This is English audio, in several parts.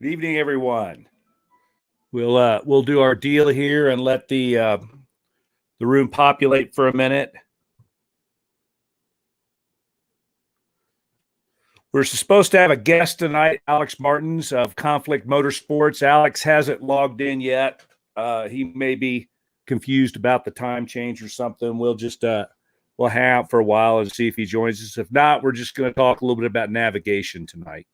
Good evening, everyone. We'll do our deal here and let the room populate for a minute. We're supposed to have a guest tonight, Alex Martens of Konflict Motorsports. Alex hasn't logged in yet. He may be confused about the time change or something. We'll hang out for a while and see if he joins us. If not, we're just going to talk a little bit about navigation tonight.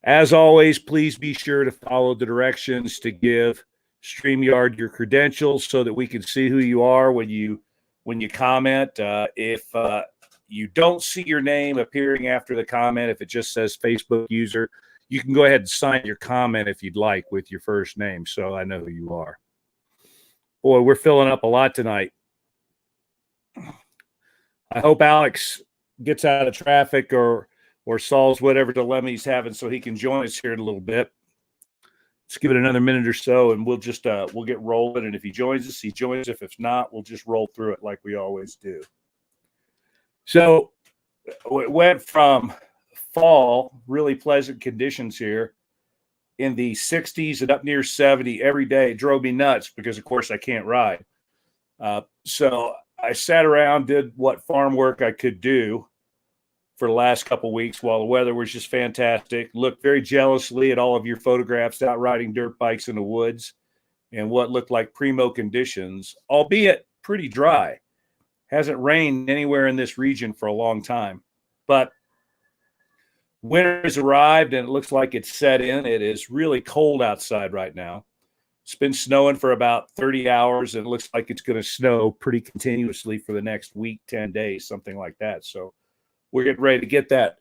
As always, please be sure to follow the directions to give StreamYard your credentials so that we can see who you are when you comment. If you don't see your name appearing after the comment, if it just says Facebook user, you can go ahead and sign your comment if you'd like with your first name so I know who you are. Boy, we're filling up a lot tonight. I hope Alex gets out of traffic or solves whatever dilemma he's having so he can join us here in a little bit. Let's give it another minute or so, and we'll get rolling. And if he joins us, he joins. If not, we'll just roll through it like we always do. So it went from fall, really pleasant conditions here, in the 60s and up near 70 every day. It drove me nuts because, of course, I can't ride. So I sat around, did what farm work I could do for the last couple of weeks while the weather was just fantastic. Looked very jealously at all of your photographs out riding dirt bikes in the woods and what looked like primo conditions, albeit pretty dry. Hasn't rained anywhere in this region for a long time. But winter has arrived and it looks like it's set in. It is really cold outside right now. It's been snowing for about 30 hours and it looks like it's going to snow pretty continuously for the next week, 10 days, something like that. So we're getting ready to get that.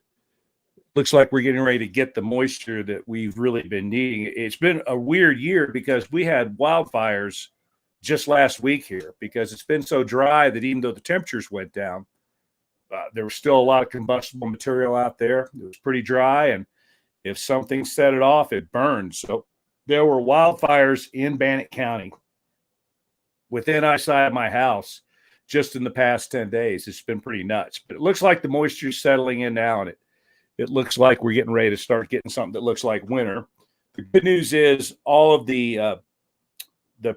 Looks like we're getting ready to get the moisture that we've really been needing. It's been a weird year because we had wildfires just last week here because it's been so dry that even though the temperatures went down, there was still a lot of combustible material out there. It was pretty dry, and if something set it off, it burned. So there were wildfires in Bannock County within eyesight of my house just in the past 10 days. It's been pretty nuts. But it looks like the moisture's settling in now, and it looks like we're getting ready to start getting something that looks like winter. The good news is all of the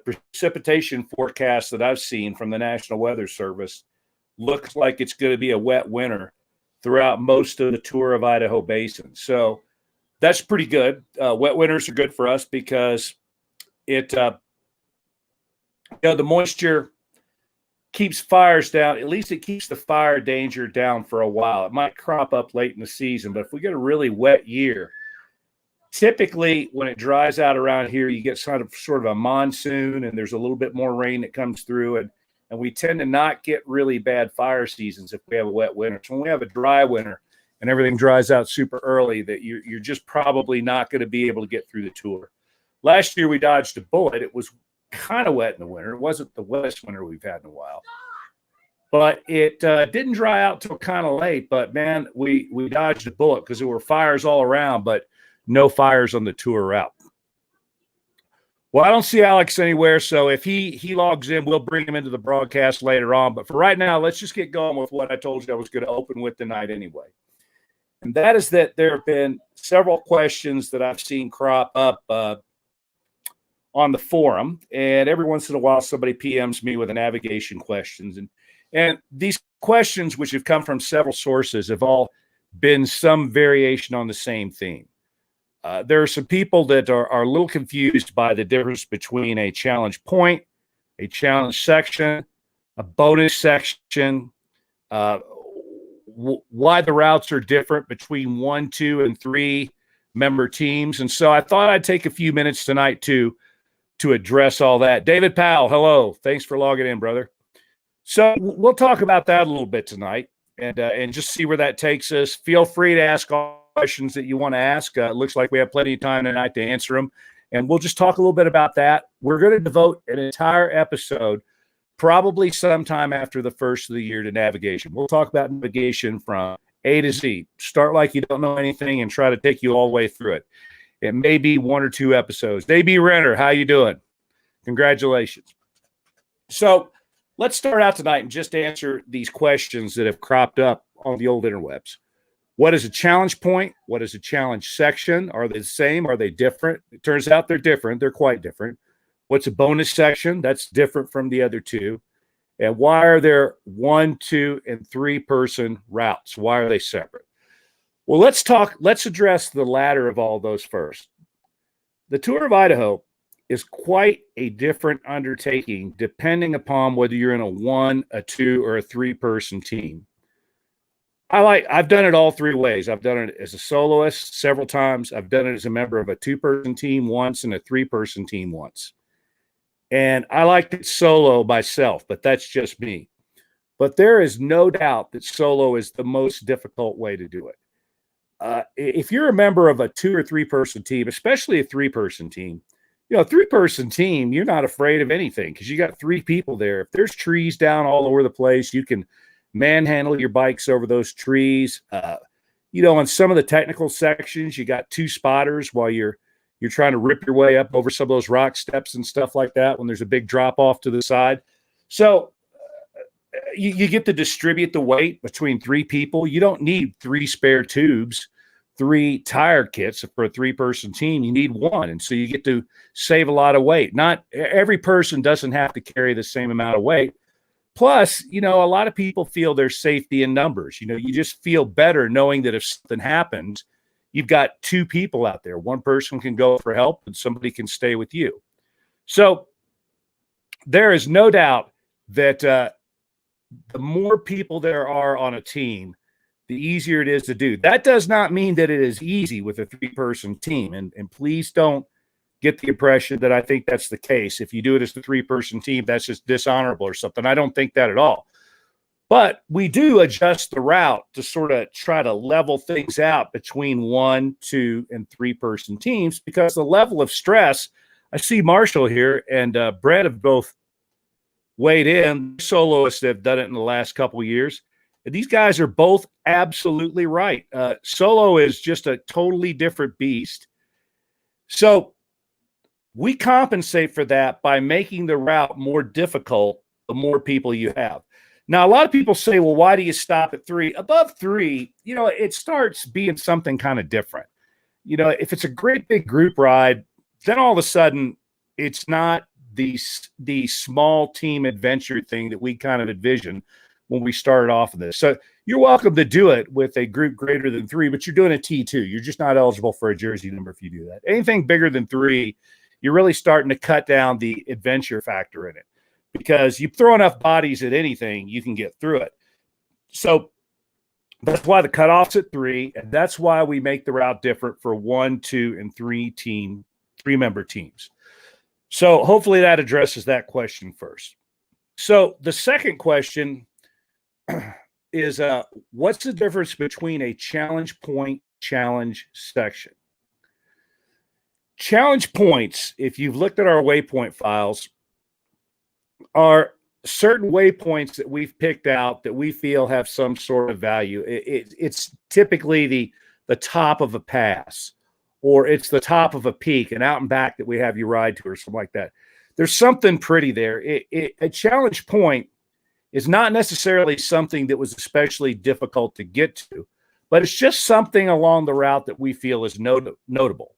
precipitation forecast that I've seen from the National Weather Service looks like it's going to be a wet winter throughout most of the Tour of Idaho Basin. So that's pretty good. Wet winters are good for us because the moisture keeps fires down. At least it keeps the fire danger down for a while. It might crop up late in the season, but if we get a really wet year, typically when it dries out around here, you get sort of a monsoon and there's a little bit more rain that comes through. And we tend to not get really bad fire seasons if we have a wet winter. So when we have a dry winter and everything dries out super early, that you're just probably not going to be able to get through the Tour. Last year we dodged a bullet. It was kind of wet in the winter. It wasn't the wettest winter we've had in a while. But it didn't dry out till kind of late. But, man, we dodged a bullet because there were fires all around, but no fires on the Tour route. Well, I don't see Alex anywhere, so if he logs in, we'll bring him into the broadcast later on. But for right now, let's just get going with what I told you I was going to open with tonight anyway. And that is that there have been several questions that I've seen crop up on the forum, and every once in a while somebody PMs me with a navigation questions. And these questions, which have come from several sources, have all been some variation on the same theme. There are some people that are a little confused by the difference between a challenge point, a challenge section, a bonus section, why the routes are different between 1, 2, and 3 member teams. And so I thought I'd take a few minutes tonight to address all that. David Powell, hello. Thanks for logging in, brother. So we'll talk about that a little bit tonight and just see where that takes us. Feel free to ask all questions that you want to ask. It looks like we have plenty of time tonight to answer them. And we'll just talk a little bit about that. We're going to devote an entire episode, probably sometime after the first of the year, to navigation. We'll talk about navigation from A to Z. Start like you don't know anything and try to take you all the way through it. It may be 1 or 2 episodes. AB Renner, how you doing? Congratulations. So let's start out tonight and just answer these questions that have cropped up on the old interwebs. What is a challenge point? What is a challenge section? Are they the same? Are they different? It turns out they're different. They're quite different. What's a bonus section? That's different from the other two. And why are there 1, 2, and 3 person routes? Why are they separate? Well, let's address the latter of all those first. The Tour of Idaho is quite a different undertaking depending upon whether you're in a 1, a 2, or a 3 person team. I've done it all 3 ways. I've done it as a soloist several times. I've done it as a member of a 2 person team once and a 3 person team once. And I liked it solo myself, but that's just me. But there is no doubt that solo is the most difficult way to do it. If you're a member of a 2 or 3 person team, especially a 3 person team, a 3 person team, you're not afraid of anything because you got 3 people there. If there's trees down all over the place, you can manhandle your bikes over those trees. On some of the technical sections, you got 2 spotters while you're trying to rip your way up over some of those rock steps and stuff like that when there's a big drop off to the side. So you get to distribute the weight between 3 people. You don't need 3 spare tubes, 3 tire kits for a 3 person team. You need 1. And so you get to save a lot of weight. Not every person doesn't have to carry the same amount of weight. Plus, a lot of people feel there's safety in numbers. You just feel better knowing that if something happens, you've got 2 people out there. 1 person can go for help and somebody can stay with you. So there is no doubt that the more people there are on a team, the easier it is to do. That does not mean that it is easy with a 3 person team. And please don't get the impression that I think that's the case. If you do it as the 3 person team, that's just dishonorable or something. I don't think that at all. But we do adjust the route to sort of try to level things out between 1, 2, and 3 person teams because the level of stress, I see Marshall here and Brett have both weighed in. Soloists have done it in the last couple of years. And these guys are both absolutely right. Solo is just a totally different beast. So we compensate for that by making the route more difficult the more people you have. Now, a lot of people say, well, why do you stop at 3? Above 3, it starts being something kind of different. If it's a great big group ride, then all of a sudden it's not the small team adventure thing that we kind of envisioned when we started off of this. So you're welcome to do it with a group greater than 3, but you're doing a T2. You're just not eligible for a jersey number if you do that. Anything bigger than 3, you're really starting to cut down the adventure factor in it because you throw enough bodies at anything, you can get through it. So that's why the cutoff's at 3, and that's why we make the route different for 1, 2, and 3 member teams. So hopefully that addresses that question first. So the second question is what's the difference between a challenge point, challenge section? Challenge points, if you've looked at our waypoint files, are certain waypoints that we've picked out that we feel have some sort of value. It's typically the top of a pass, or it's the top of a peak, and out and back that we have you ride to, or something like that. There's something pretty there. A challenge point is not necessarily something that was especially difficult to get to, but it's just something along the route that we feel is notable.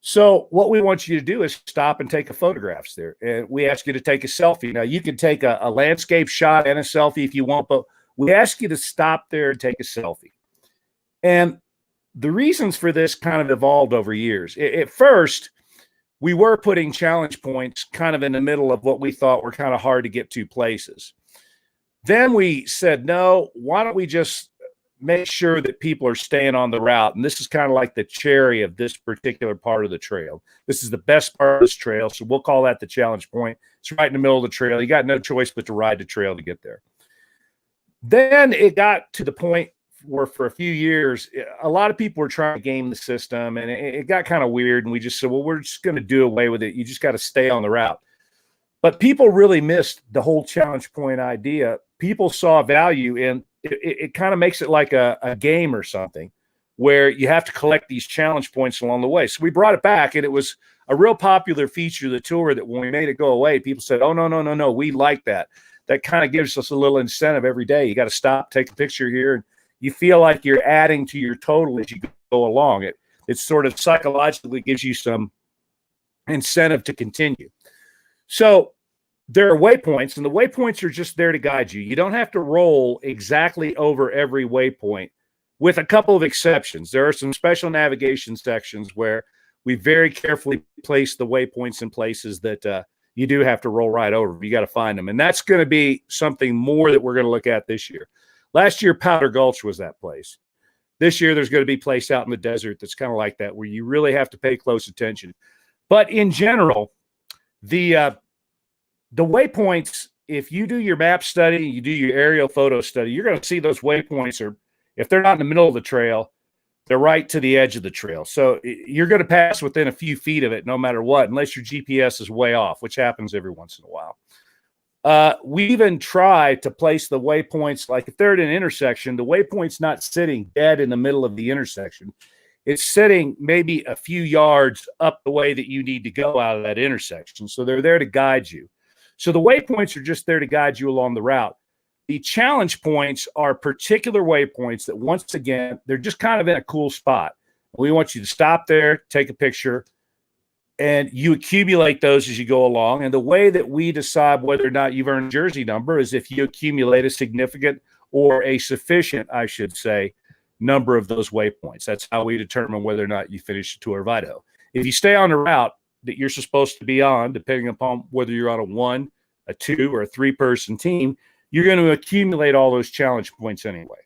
So what we want you to do is stop and take a photographs there. And we ask you to take a selfie. Now, you can take a landscape shot and a selfie if you want, but we ask you to stop there and take a selfie. And the reasons for this kind of evolved over years. At first, we were putting challenge points kind of in the middle of what we thought were kind of hard to get to places. Then we said, no, why don't we just make sure that people are staying on the route? And this is kind of like the cherry of this particular part of the trail. This is the best part of this trail, so we'll call that the challenge point. It's right in the middle of the trail. You got no choice but to ride the trail to get there. Then it got to the point where for a few years, a lot of people were trying to game the system, and it got kind of weird, and we just said, well, we're just going to do away with it. You just got to stay on the route. But people really missed the whole challenge point idea. People saw value in it kind of makes it like a game or something where you have to collect these challenge points along the way. So we brought it back, and it was a real popular feature of the tour that when we made it go away, people said, oh, no, we like that. That kind of gives us a little incentive every day. You got to stop, take a picture here, and you feel like you're adding to your total as you go along. It sort of psychologically gives you some incentive to continue. So there are waypoints, and the waypoints are just there to guide you. You don't have to roll exactly over every waypoint, with a couple of exceptions. There are some special navigation sections where we very carefully place the waypoints in places that you do have to roll right over. You got to find them. And that's going to be something more that we're going to look at this year. Last year, Powder Gulch was that place. This year, there's going to be a place out in the desert that's kind of like that, where you really have to pay close attention. But in general, the waypoints, if you do your map study, you do your aerial photo study, you're going to see those waypoints are, if they're not in the middle of the trail, they're right to the edge of the trail. So you're going to pass within a few feet of it no matter what, unless your GPS is way off, which happens every once in a while. We even try to place the waypoints, like if they're at an intersection, the waypoint's not sitting dead in the middle of the intersection. It's sitting maybe a few yards up the way that you need to go out of that intersection. So they're there to guide you. So the waypoints are just there to guide you along the route. The challenge points are particular waypoints that, once again, they're just kind of in a cool spot. We want you to stop there, take a picture, and you accumulate those as you go along. And the way that we decide whether or not you've earned a jersey number is if you accumulate a significant, or a sufficient, I should say, number of those waypoints. That's how we determine whether or not you finish the Tour of Idaho. If you stay on the route that you're supposed to be on, depending upon whether you're on a 1, a 2, or a 3-person team, you're going to accumulate all those challenge points anyway.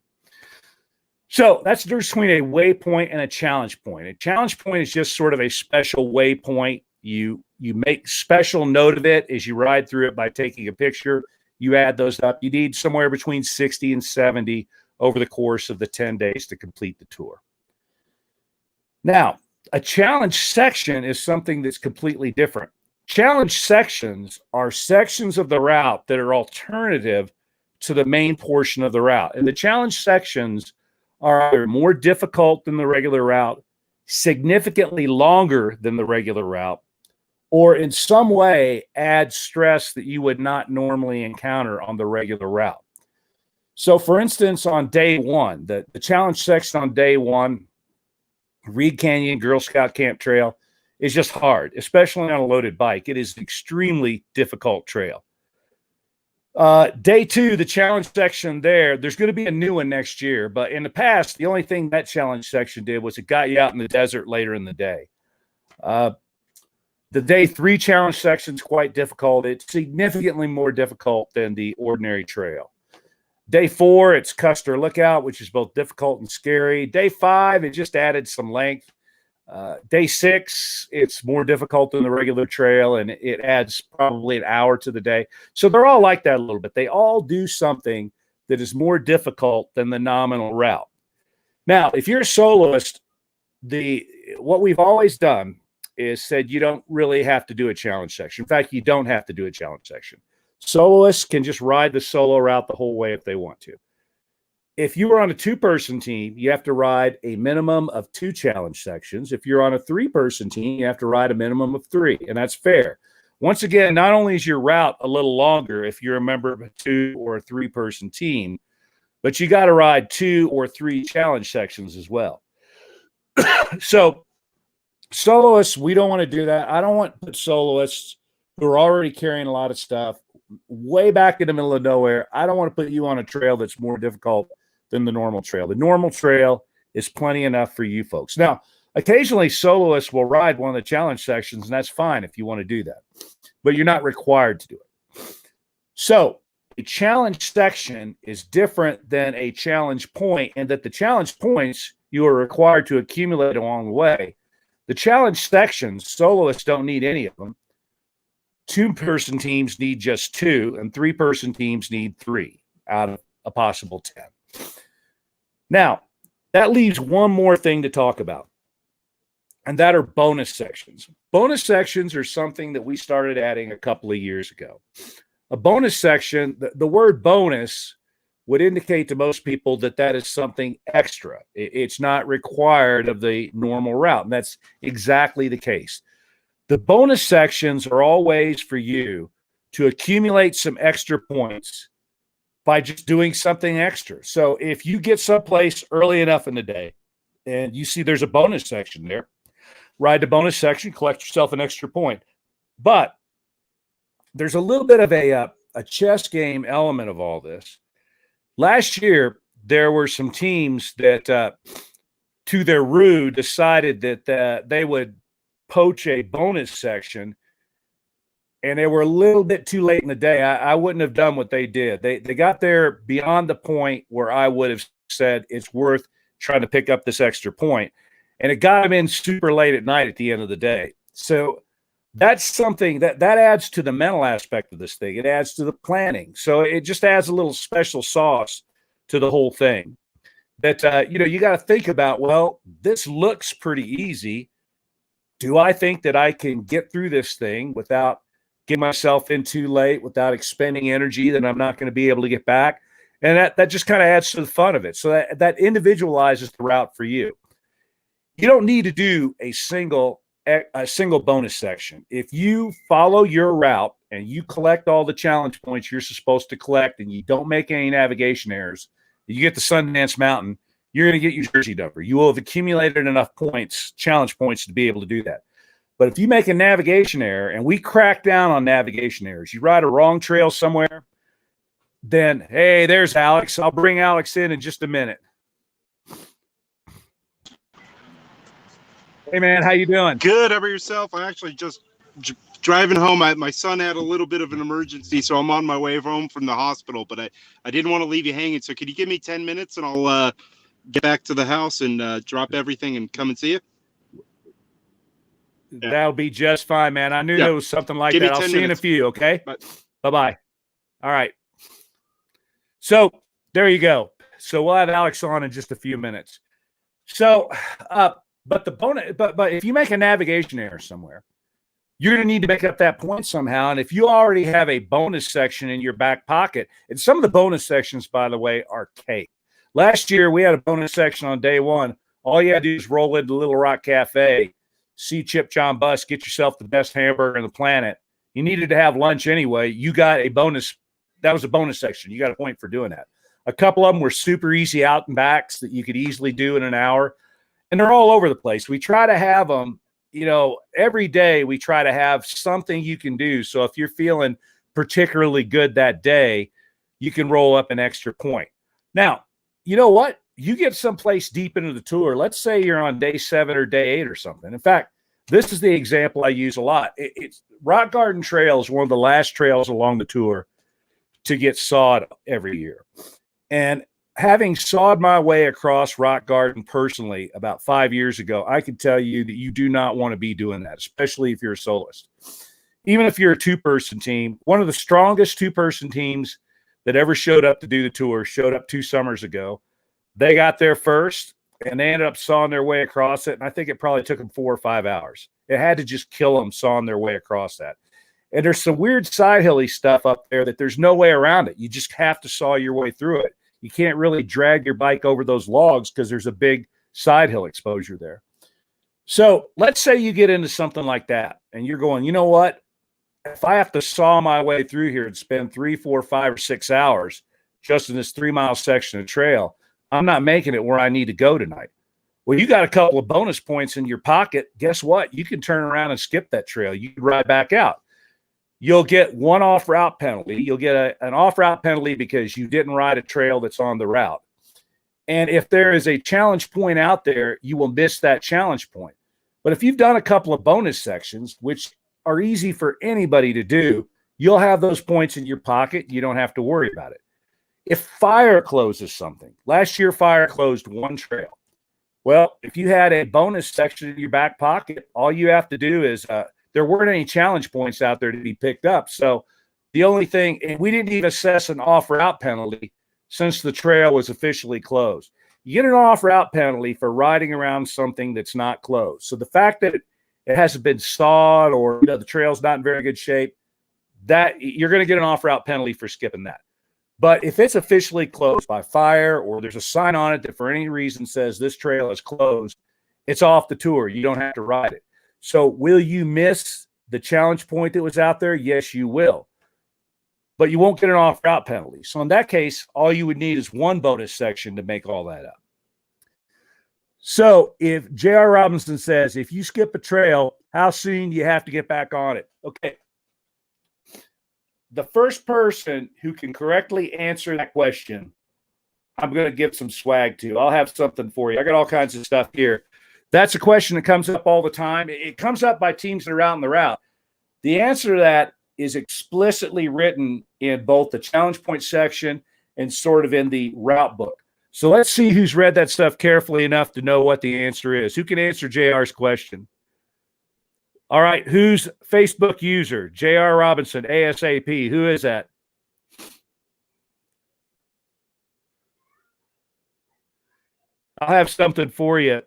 So that's the difference between a waypoint and a challenge point. A challenge point is just sort of a special waypoint. You make special note of it as you ride through it by taking a picture. You add those up. You need somewhere between 60 and 70 over the course of the 10 days to complete the tour. Now, a challenge section is something that's completely different. Challenge sections are sections of the route that are alternative to the main portion of the route. And the challenge sections are either more difficult than the regular route, significantly longer than the regular route, or in some way add stress that you would not normally encounter on the regular route. So, for instance, on day one, the challenge section on day one, Reed Canyon Girl Scout Camp Trail, is just hard, especially on a loaded bike. It is an extremely difficult trail. Day two, the challenge section there's going to be a new one next year. But in the past, the only thing that challenge section did was it got you out in the desert later in the day. The day 3 challenge section is quite difficult. It's significantly more difficult than the ordinary trail. Day 4, it's Custer Lookout, which is both difficult and scary. Day 5, it just added some length. Day 6, it's more difficult than the regular trail, and it adds probably an hour to the day. So they're all like that a little bit. They all do something that is more difficult than the nominal route. Now, if you're a soloist, what we've always done is said you don't really have to do a challenge section. In fact, you don't have to do a challenge section. Soloists can just ride the solo route the whole way if they want to. If you are on a 2-person team, you have to ride a minimum of 2 challenge sections. If you're on a 3-person team, you have to ride a minimum of 3, and that's fair. Once again, not only is your route a little longer if you're a member of a 2 or a 3-person team, but you got to ride 2 or 3 challenge sections as well. So soloists, we don't want to do that. I don't want to put soloists who are already carrying a lot of stuff way back in the middle of nowhere. I don't want to put you on a trail that's more difficult than the normal trail. The normal trail is plenty enough for you folks. Now, occasionally soloists will ride one of the challenge sections, and that's fine if you want to do that, but you're not required to do it. So a challenge section is different than a challenge point, in that the challenge points you are required to accumulate along the way. The challenge sections, soloists don't need any of them. 2-person teams need just 2, and 3-person teams need 3 out of a possible 10. Now, that leaves one more thing to talk about, and that are bonus sections. Bonus sections are something that we started adding a couple of years ago. A bonus section, the word bonus would indicate to most people that that is something extra. It's not required of the normal route, and that's exactly the case. The bonus sections are all ways for you to accumulate some extra points by just doing something extra. So if you get someplace early enough in the day and you see there's a bonus section there, ride the bonus section, collect yourself an extra point. But there's a little bit of a chess game element of all this. Last year, there were some teams that, to their rue, decided that they would poach a bonus section, and they were a little bit too late in the day. I wouldn't have done what they did. They got there beyond the point where I would have said it's worth trying to pick up this extra point, and it got them in super late at night at the end of the day. So that's something that adds to the mental aspect of this thing. It adds to the planning. So it just adds a little special sauce to the whole thing. That you got to think about, well, this looks pretty easy. Do I think that I can get through this thing without getting myself in too late, without expending energy that I'm not going to be able to get back? And that just kind of adds to the fun of it. So that individualizes the route for you. You don't need to do a single bonus section. If you follow your route and you collect all the challenge points you're supposed to collect and you don't make any navigation errors, you get to Sundance Mountain, you're going to get your jersey number. You will have accumulated enough points, challenge points, to be able to do that. But if you make a navigation error, and we crack down on navigation errors, you ride a wrong trail somewhere, then, hey, there's Alex. I'll bring Alex in just a minute. Hey, man, how you doing? Good. How about yourself? I actually just driving home. My son had a little bit of an emergency, so I'm on my way home from the hospital. But I didn't want to leave you hanging. So could you give me 10 minutes, and I'll get back to the house and drop everything and come and see you? Yeah. That'll be just fine, man. I knew there was something like that. I'll see you in a few, okay? Bye-bye. All right. So there you go. So we'll have Alex on in just a few minutes. So but if you make a navigation error somewhere, you're going to need to make up that point somehow. And if you already have a bonus section in your back pocket, and some of the bonus sections, by the way, are cake. Last year, we had a bonus section on day one. All you had to do is roll into Little Rock Cafe, see Chip John Bus, get yourself the best hamburger on the planet. You needed to have lunch anyway. You got a bonus. That was a bonus section. You got a point for doing that. A couple of them were super easy out and backs that you could easily do in an hour. And they're all over the place. We try to have them, every day we try to have something you can do. So if you're feeling particularly good that day, you can roll up an extra point. Now, you know what? You get someplace deep into the tour. Let's say you're on day 7 or day 8 or something. In fact, this is the example I use a lot. It's Rock Garden Trail is one of the last trails along the tour to get sawed every year. And having sawed my way across Rock Garden personally about 5 years ago, I can tell you that you do not want to be doing that, especially if you're a soloist. Even if you're a two-person team, one of the strongest two-person teams that ever showed up to do the tour showed up 2 summers ago. They got there first, and they ended up sawing their way across it, and I think it probably took them 4 or 5 hours. It had to just kill them sawing their way across that. And there's some weird side hilly stuff up there that there's no way around it. You just have to saw your way through it. You can't really drag your bike over those logs because there's a big side hill exposure there. So let's say you get into something like that and you're going, you know what? If I have to saw my way through here and spend 3, 4, 5, or 6 hours just in this 3-mile section of trail, I'm not making it where I need to go tonight. Well, you got a couple of bonus points in your pocket. Guess what? You can turn around and skip that trail. You can ride back out. You'll get one off-route penalty. You'll get an off-route penalty because you didn't ride a trail that's on the route. And if there is a challenge point out there, you will miss that challenge point. But if you've done a couple of bonus sections, which are easy for anybody to do, you'll have those points in your pocket. You don't have to worry about it. If fire closes something, last year fire closed one trail. Well, if you had a bonus section in your back pocket, all you have to do is there weren't any challenge points out there to be picked up. So the only thing, and we didn't even assess an off-route penalty since the trail was officially closed. You get an off-route penalty for riding around something that's not closed. So the fact that it hasn't been sawed or the trail's not in very good shape, that you're going to get an off-route penalty for skipping that. But if it's officially closed by fire or there's a sign on it that for any reason says this trail is closed, it's off the tour. You don't have to ride it. So will you miss the challenge point that was out there? Yes, you will. but you won't get an off-route penalty. So in that case, all you would need is one bonus section to make all that up. So if J.R. Robinson says, if you skip a trail, how soon do you have to get back on it? Okay. The first person who can correctly answer that question, I'm going to give some swag to. I'll have something for you. I got all kinds of stuff here. That's a question that comes up all the time. It comes up by teams that are out in the route. The answer to that is explicitly written in both the challenge point section and sort of in the route book. So let's see who's read that stuff carefully enough to know what the answer is. Who can answer JR's question? All right, who's Facebook user? JR Robinson, ASAP. Who is that? I'll have something for you.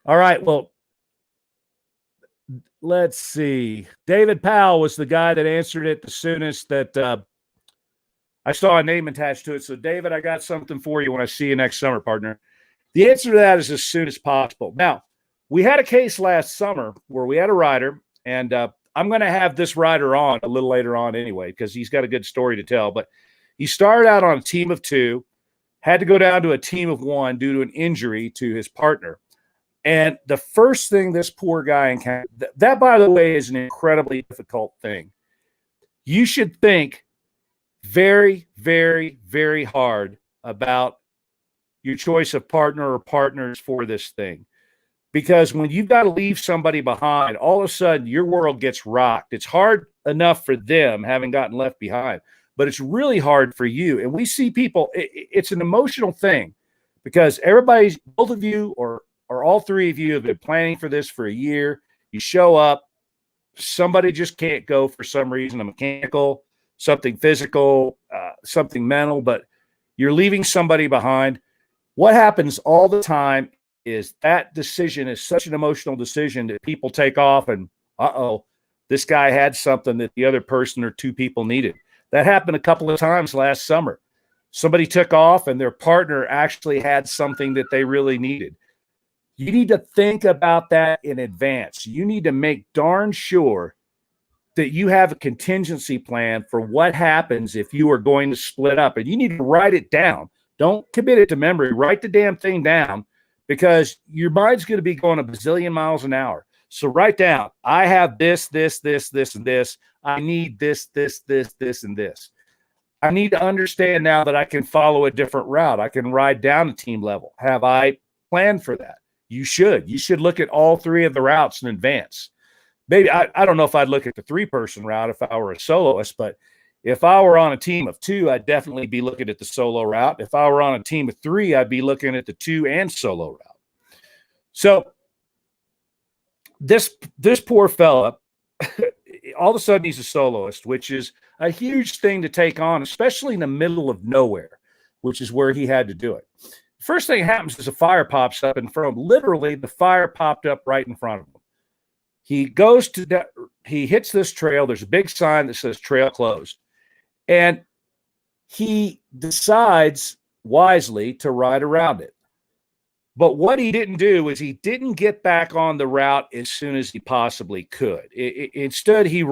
All right, well, let's see. David Powell was the guy that answered it the soonest that I saw a name attached to it. So, David, I got something for you when I see you next summer, partner. The answer to that is as soon as possible. Now, we had a case last summer where we had a rider, and I'm going to have this rider on a little later on anyway because he's got a good story to tell. But he started out on a team of 2, had to go down to a team of 1 due to an injury to his partner. And the first thing this poor guy encountered, that, by the way, is an incredibly difficult thing. You should think very, very, very hard about your choice of partner or partners for this thing. Because when you've got to leave somebody behind, all of a sudden your world gets rocked. It's hard enough for them having gotten left behind, but it's really hard for you. And we see people, it's an emotional thing because everybody's, both of you or all 3 of you have been planning for this for a year. You show up, somebody just can't go for some reason, a mechanical, something physical, something mental, but you're leaving somebody behind. What happens all the time is that decision is such an emotional decision that people take off and, this guy had something that the other person or 2 people needed. That happened a couple of times last summer. Somebody took off and their partner actually had something that they really needed. You need to think about that in advance. You need to make darn sure that you have a contingency plan for what happens if you are going to split up. And you need to write it down. Don't commit it to memory. Write the damn thing down because your mind's going to be going a bazillion miles an hour. So write down, I have this, this, and this. I need this, and this. I need to understand now that I can follow a different route. I can ride down to team level. Have I planned for that? You should. You should look at all 3 of the routes in advance. Maybe I don't know if I'd look at the 3-person route if I were a soloist, but if I were on a team of 2, I'd definitely be looking at the solo route. If I were on a team of 3, I'd be looking at the 2 and solo route. So this poor fella, all of a sudden he's a soloist, which is a huge thing to take on, especially in the middle of nowhere, which is where he had to do it. First thing that happens is a fire pops up in front of him. Literally, the fire popped up right in front of him. He hits this trail. There's a big sign that says trail closed. And he decides wisely to ride around it. But what he didn't do is he didn't get back on the route as soon as he possibly could. Instead, he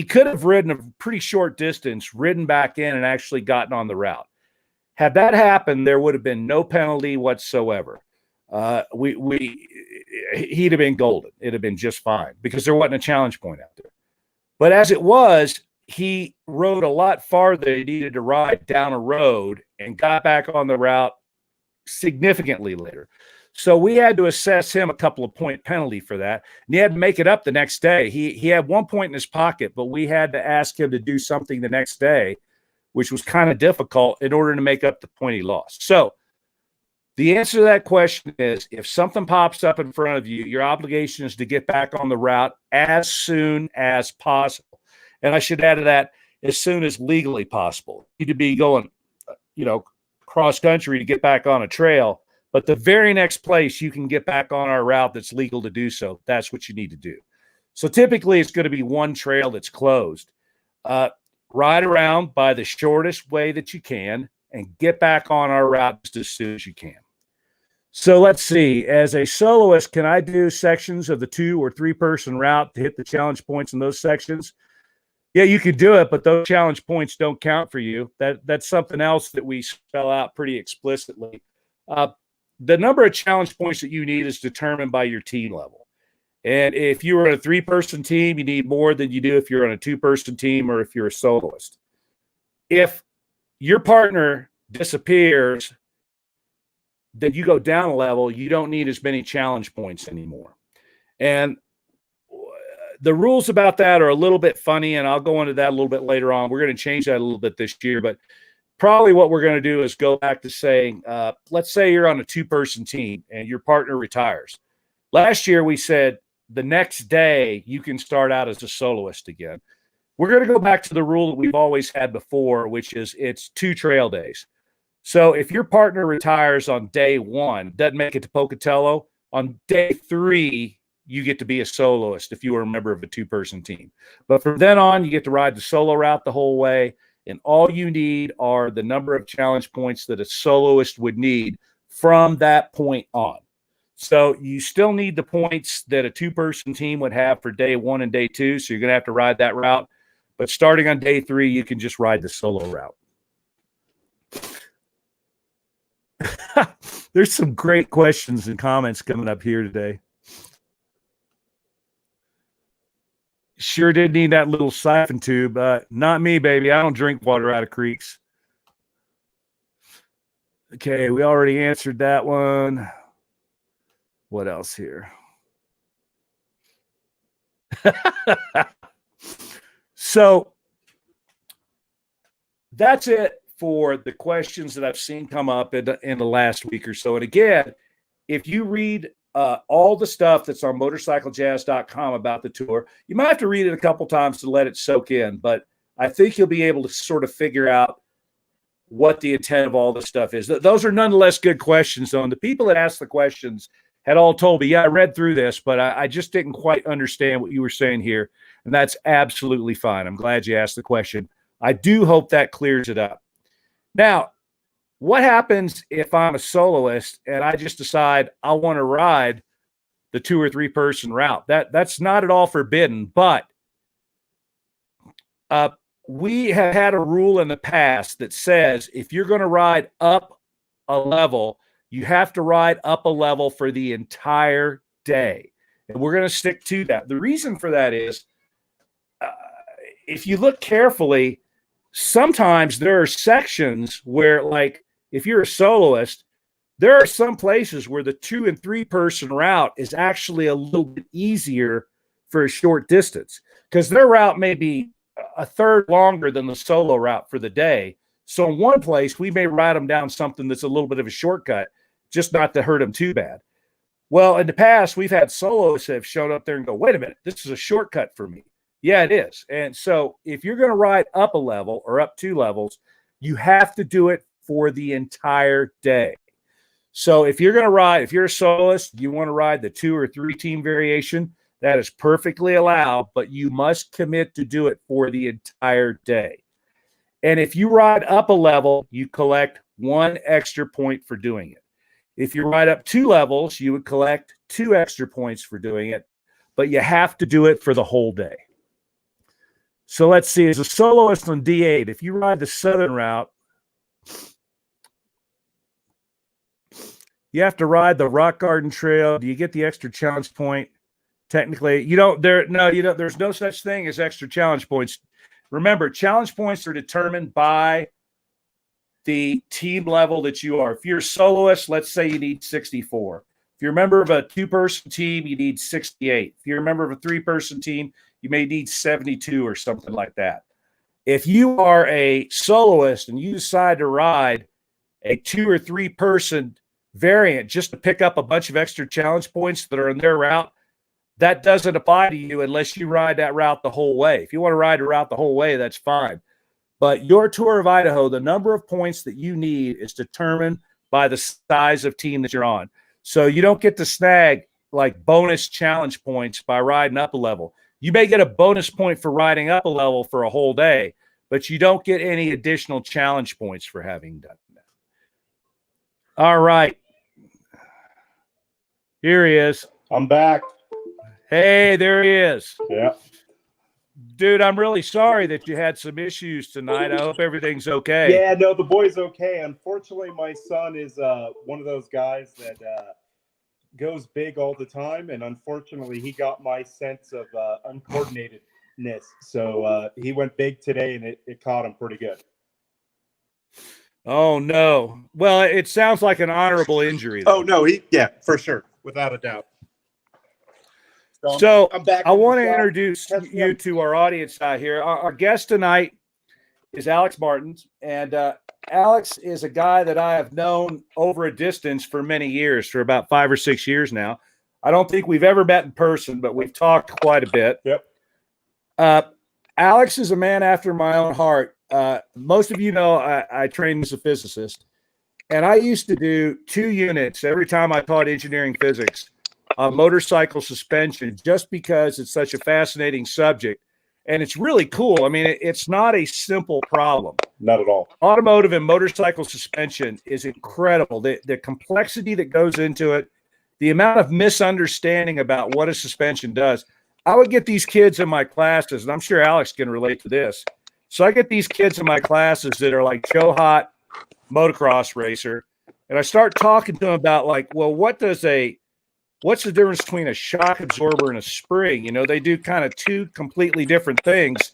could have ridden a pretty short distance, ridden back in, and actually gotten on the route. Had that happened, there would have been no penalty whatsoever. He'd have been golden. It'd have been just fine because there wasn't a challenge point out there. But as it was, he rode a lot farther than he needed to ride down a road and got back on the route significantly later. So we had to assess him a couple of point penalty for that. And he had to make it up the next day. He had 1 point in his pocket, but we had to ask him to do something the next day, which was kind of difficult in order to make up the point he lost. So the answer to that question is if something pops up in front of you, your obligation is to get back on the route as soon as possible. And I should add to that, as soon as legally possible. You need to be going, cross country to get back on a trail, but the very next place you can get back on our route that's legal to do so, that's what you need to do. So typically it's going to be one trail that's closed. Ride around by the shortest way that you can and get back on our route just as soon as you can. So let's see. As a soloist, can I do sections of the 2 or 3-person route to hit the challenge points in those sections? Yeah, you could do it, but those challenge points don't count for you. That's something else that we spell out pretty explicitly. The number of challenge points that you need is determined by your team level. And if you're on a 3-person team, you need more than you do if you're on a 2-person team or if you're a soloist. If your partner disappears, then you go down a level, you don't need as many challenge points anymore. And the rules about that are a little bit funny, and I'll go into that a little bit later on. We're going to change that a little bit this year, but probably what we're going to do is go back to saying, let's say you're on a 2-person team and your partner retires. Last year, we said the next day you can start out as a soloist again. We're going to go back to the rule that we've always had before, which is it's 2 trail days. So if your partner retires on day 1, doesn't make it to Pocatello, on day 3, you get to be a soloist if you are a member of a 2-person team. But from then on, you get to ride the solo route the whole way, and all you need are the number of challenge points that a soloist would need from that point on. So you still need the points that a 2-person team would have for day 1 and day 2, so you're going to have to ride that route. But starting on day 3, you can just ride the solo route. There's some great questions and comments coming up here today. Sure did need that little siphon tube. Not me, baby. I don't drink water out of creeks. Okay, we already answered that one. What else here? So that's it for the questions that I've seen come up in the last week or so. And again, if you read all the stuff that's on motorcyclejazz.com about the tour, you might have to read it a couple times to let it soak in, but I think you'll be able to sort of figure out what the intent of all this stuff is. Those are nonetheless good questions, though. And the people that asked the questions had all told me, yeah, I read through this, but I just didn't quite understand what you were saying here. And that's absolutely fine. I'm glad you asked the question. I do hope that clears it up. Now, what happens if I'm a soloist and I just decide I want to ride the 2 or 3-person route? That's not at all forbidden, but we have had a rule in the past that says if you're going to ride up a level, you have to ride up a level for the entire day. And we're going to stick to that. The reason for that is if you look carefully, sometimes there are sections where, like, if you're a soloist, there are some places where the 2 and 3-person route is actually a little bit easier for a short distance because their route may be a third longer than the solo route for the day. So in one place, we may ride them down something that's a little bit of a shortcut, just not to hurt them too bad. Well, in the past, we've had soloists that have shown up there and go, wait a minute, this is a shortcut for me. Yeah, it is. And so if you're going to ride up a level or up 2 levels, you have to do it for the entire day. So if you're going to ride, if you're a soloist, you want to ride the 2 or 3 team variation, that is perfectly allowed, but you must commit to do it for the entire day. And if you ride up a level, you collect 1 extra point for doing it. If you ride up 2 levels, you would collect 2 extra points for doing it, but you have to do it for the whole day. So let's see, as a soloist on D8, if you ride the southern route, you have to ride the Rock Garden Trail. Do you get the extra challenge point? Technically, you don't. There's no such thing as extra challenge points. Remember, challenge points are determined by the team level that you are. If you're a soloist, let's say you need 64. If you're a member of a 2-person team, you need 68. If you're a member of a 3-person team, you may need 72 or something like that. If you are a soloist and you decide to ride a 2 or 3-person variant just to pick up a bunch of extra challenge points that are in their route, that doesn't apply to you unless you ride that route the whole way. If you want to ride a route the whole way, that's fine. But your Tour of Idaho, the number of points that you need is determined by the size of team that you're on. So you don't get to snag like bonus challenge points by riding up a level. You may get a bonus point for riding up a level for a whole day, but you don't get any additional challenge points for having done that. All right. Here he is. I'm back. Hey, there he is. Yeah. Dude, I'm really sorry that you had some issues tonight. I hope everything's okay. Yeah, no, the boy's okay. Unfortunately, my son is one of those guys that goes big all the time, and unfortunately, he got my sense of uncoordinatedness. So he went big today, and it caught him pretty good. Oh, no. Well, it sounds like an honorable injury, though. Oh, no, for sure, without a doubt. So I'm back. I want to introduce you to our audience out here. Our guest tonight is Alex Martens, and Alex is a guy that I have known over a distance for many years, for about 5 or 6 years now. I don't think we've ever met in person, but we've talked quite a bit. Yep. Alex is a man after my own heart. Most of you know I trained as a physicist, and I used to do 2 units every time I taught engineering physics on motorcycle suspension, just because it's such a fascinating subject. And it's really cool. I mean, it's not a simple problem. Not at all. Automotive and motorcycle suspension is incredible. The complexity that goes into it, the amount of misunderstanding about what a suspension does. I would get these kids in my classes, and I'm sure Alex can relate to this. So I get these kids in my classes that are like Joe Hot, motocross racer, and I start talking to them about, like, well, what's the difference between a shock absorber and a spring? You know, they do kind of 2 completely different things,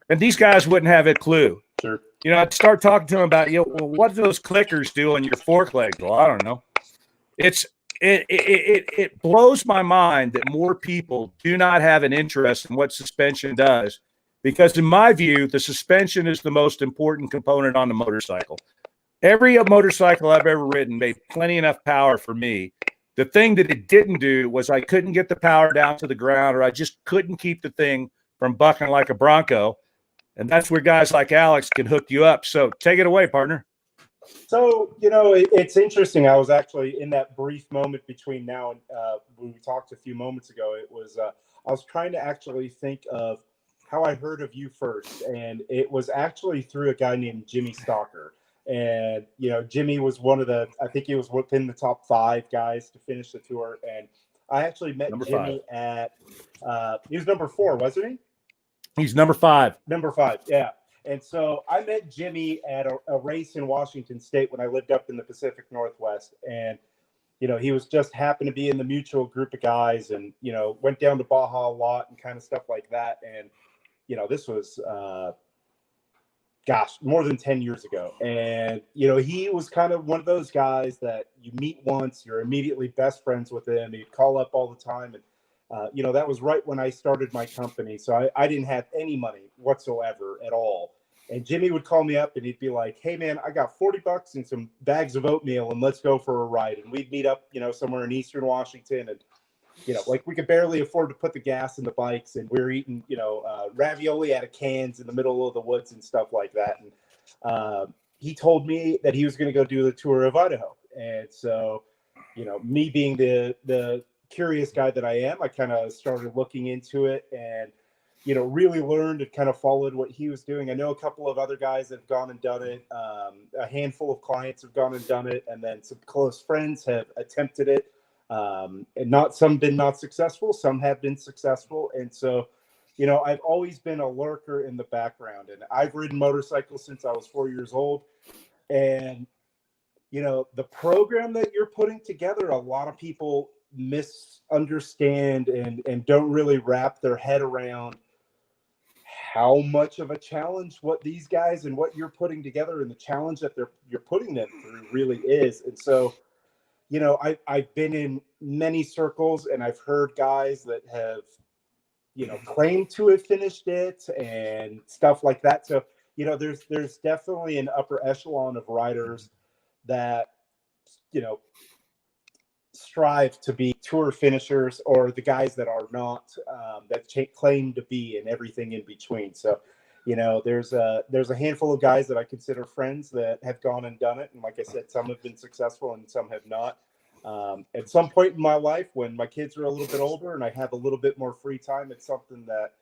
and these guys wouldn't have a clue. Sure. You know, I'd start talking to them about, well, what do those clickers do on your fork legs? Well, I don't know. It blows my mind that more people do not have an interest in what suspension does, because in my view, the suspension is the most important component on the motorcycle. Every motorcycle I've ever ridden made plenty enough power for me. The thing that it didn't do was I couldn't get the power down to the ground, or I just couldn't keep the thing from bucking like a Bronco. And that's where guys like Alex can hook you up. So take it away, partner. So, you know, it's interesting. I was actually in that brief moment between now and when we talked a few moments ago. It was I was trying to actually think of how I heard of you first. And it was actually through a guy named Jimmy Stalker. And, you know, Jimmy was I think he was within the top 5 guys to finish the tour. And I actually met Jimmy at, he was number 4, wasn't he? He's number 5. Number 5, yeah. And so I met Jimmy at a race in Washington State when I lived up in the Pacific Northwest. And, you know, he was just happened to be in the mutual group of guys, and, you know, went down to Baja a lot and kind of stuff like that. And, you know, this was, more than 10 years ago. And, you know, he was kind of one of those guys that you meet once, you're immediately best friends with him. He'd call up all the time. And, you know, that was right when I started my company. So I didn't have any money whatsoever at all. And Jimmy would call me up and he'd be like, hey, man, I got $40 and some bags of oatmeal, and let's go for a ride. And we'd meet up, you know, somewhere in Eastern Washington. And, you know, like, we could barely afford to put the gas in the bikes, and we were eating, you know, ravioli out of cans in the middle of the woods and stuff like that. And he told me that he was going to go do the tour of Idaho. And so, you know, me being the curious guy that I am, I kind of started looking into it, and, you know, really learned and kind of followed what he was doing. I know a couple of other guys have gone and done it. A handful of clients have gone and done it, and then some close friends have attempted it. And some been not successful, some have been successful. And so, you know, I've always been a lurker in the background, and I've ridden motorcycles since I was 4 years old. And, you know, the program that you're putting together, a lot of people misunderstand and don't really wrap their head around how much of a challenge what these guys and what you're putting together, and the challenge that you're putting them through really is. And so, you know, I've been in many circles, and I've heard guys that have, you know, claimed to have finished it and stuff like that. So, you know, there's definitely an upper echelon of riders that, you know, strive to be tour finishers, or the guys that are not, that claim to be, and everything in between. So, you know, there's a handful of guys that I consider friends that have gone and done it. And like I said, some have been successful and some have not. At some point in my life, when my kids are a little bit older and I have a little bit more free time, it's something that,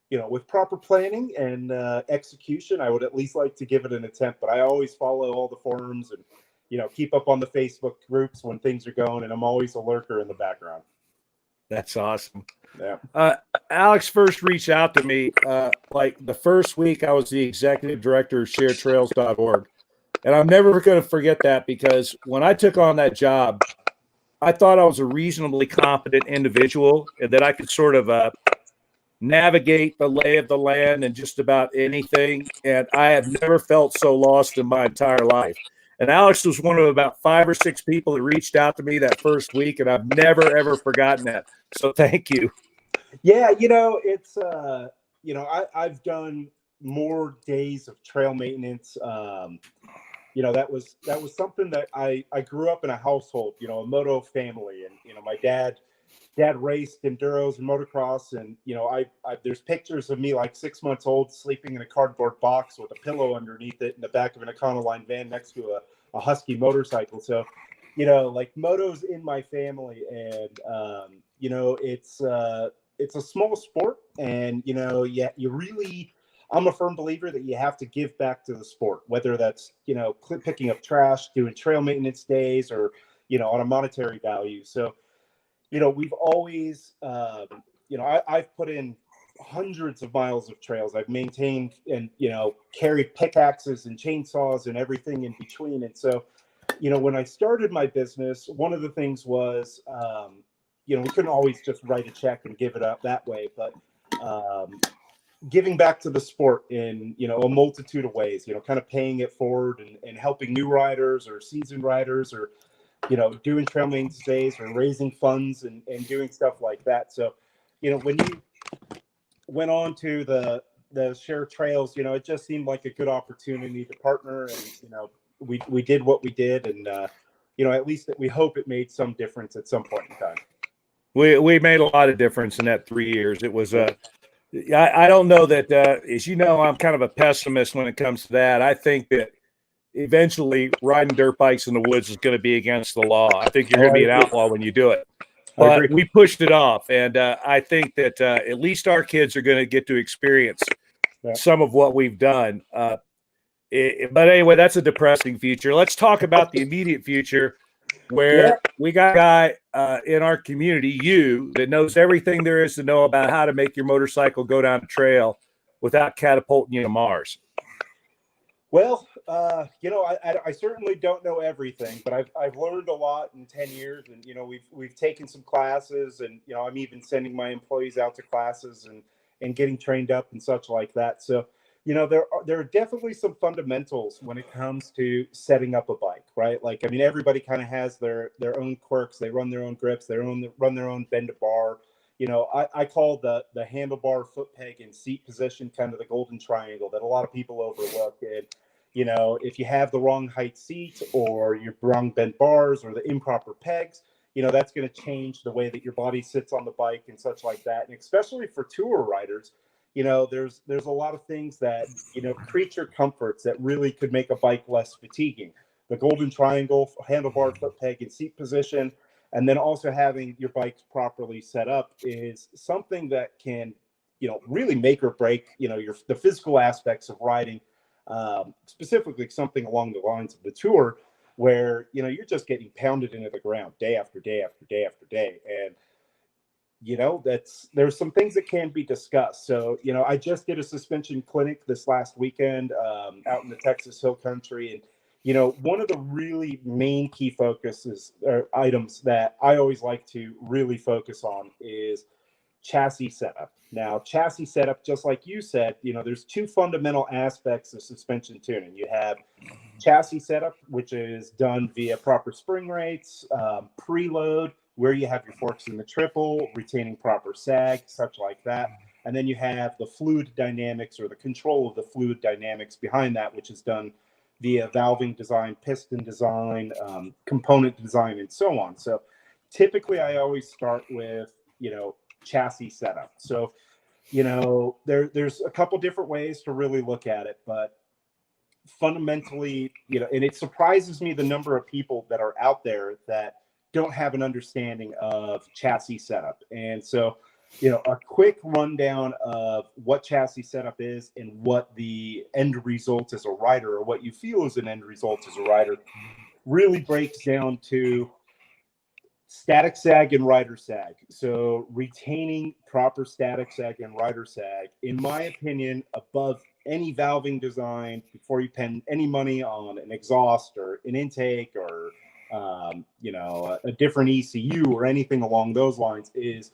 you know, with proper planning and execution, I would at least like to give it an attempt. But I always follow all the forums and, you know, keep up on the Facebook groups when things are going, and I'm always a lurker in the background. That's awesome. Yeah. Alex first reached out to me like the first week I was the executive director of sharetrails.org. And I'm never going to forget that, because when I took on that job, I thought I was a reasonably competent individual and that I could sort of navigate the lay of the land and just about anything. And I have never felt so lost in my entire life. And Alex was one of about 5 or 6 people that reached out to me that first week, and I've never, ever forgotten that. So thank you. Yeah, it's I've done more days of trail maintenance. That was something that I grew up in a household, a moto family, and my dad raced enduros and motocross, and I there's pictures of me like 6 months old sleeping in a cardboard box with a pillow underneath it in the back of an Econoline van next to a Husky motorcycle. So like motos in my family, and it's a small sport, and yeah, you really, I'm a firm believer that you have to give back to the sport, whether that's picking up trash, doing trail maintenance days, or on a monetary value. So we've always, I've put in hundreds of miles of trails. I've maintained and, carried pickaxes and chainsaws and everything in between. And so, when I started my business, one of the things was, we couldn't always just write a check and give it up that way, but giving back to the sport in, a multitude of ways, kind of paying it forward and helping new riders or seasoned riders, or doing trail maintenance days or raising funds and doing stuff like that. So, when you went on to the Share Trails, it just seemed like a good opportunity to partner, and, we did what we did, and, at least that we hope it made some difference at some point in time. We made a lot of difference in that 3 years. It was I don't know that, as you know, I'm kind of a pessimist when it comes to that. I think that eventually riding dirt bikes in the woods is going to be against the law. I think you're going to be an outlaw when you do it. But we pushed it off, and I think that at least our kids are going to get to experience some of what we've done. But anyway, that's a depressing future. Let's talk about the immediate future, where we got a guy in our community, that knows everything there is to know about how to make your motorcycle go down a trail without catapulting you to Mars. Well, I certainly don't know everything, but I've learned a lot in 10 years, and we've taken some classes, and I'm even sending my employees out to classes and getting trained up and such like that. So there are definitely some fundamentals when it comes to setting up a bike, right? Like, I mean, everybody kind of has their own quirks. They run their own grips, run their own bend to bar. I call the handlebar, foot peg, and seat position kind of the golden triangle that a lot of people overlook. And if you have the wrong height seat, or your wrong bent bars, or the improper pegs, that's going to change the way that your body sits on the bike and such like that. And especially for tour riders, there's a lot of things that, creature comforts that really could make a bike less fatiguing. The golden triangle, handlebar, foot peg, and seat position, and then also having your bikes properly set up is something that can, really make or break, the physical aspects of riding, specifically something along the lines of the tour, where, you're just getting pounded into the ground day after day after day after day. And, there's some things that can be discussed. So, I just did a suspension clinic this last weekend out in the Texas Hill Country. And, one of the really main key focuses or items that I always like to really focus on is chassis setup. Now, chassis setup, just like you said, there's two fundamental aspects of suspension tuning. You have chassis setup, which is done via proper spring rates, preload, where you have your forks in the triple, retaining proper sag, such like that. And then you have the fluid dynamics, or the control of the fluid dynamics behind that, which is done via valving design, piston design, component design, and so on. So typically I always start with, chassis setup. So, there's a couple different ways to really look at it, but fundamentally, and it surprises me the number of people that are out there that don't have an understanding of chassis setup. And so, a quick rundown of what chassis setup is and what the end result as a rider, or what you feel is an end result as a rider, really breaks down to Static sag and rider sag. So retaining proper static sag and rider sag, in my opinion, above any valving design before you spend any money on an exhaust or an intake or a different ECU or anything along those lines, is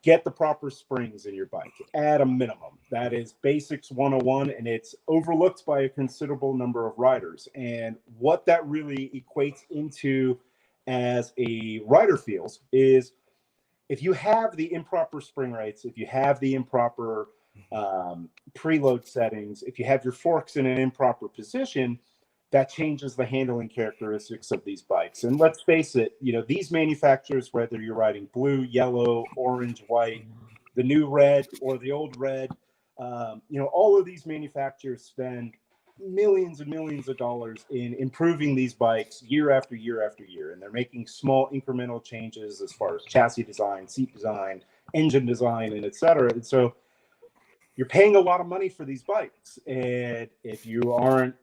get the proper springs in your bike at a minimum. That is basics 101, and it's overlooked by a considerable number of riders. And what that really equates into as a rider feels is, if you have the improper spring rates, if you have the improper preload settings, if you have your forks in an improper position, that changes the handling characteristics of these bikes. And let's face it, these manufacturers, whether you're riding blue, yellow, orange, white, the new red or the old red, all of these manufacturers spend millions and millions of dollars in improving these bikes year after year after year. And they're making small incremental changes as far as chassis design, seat design, engine design, and et cetera. And so you're paying a lot of money for these bikes. And if you aren't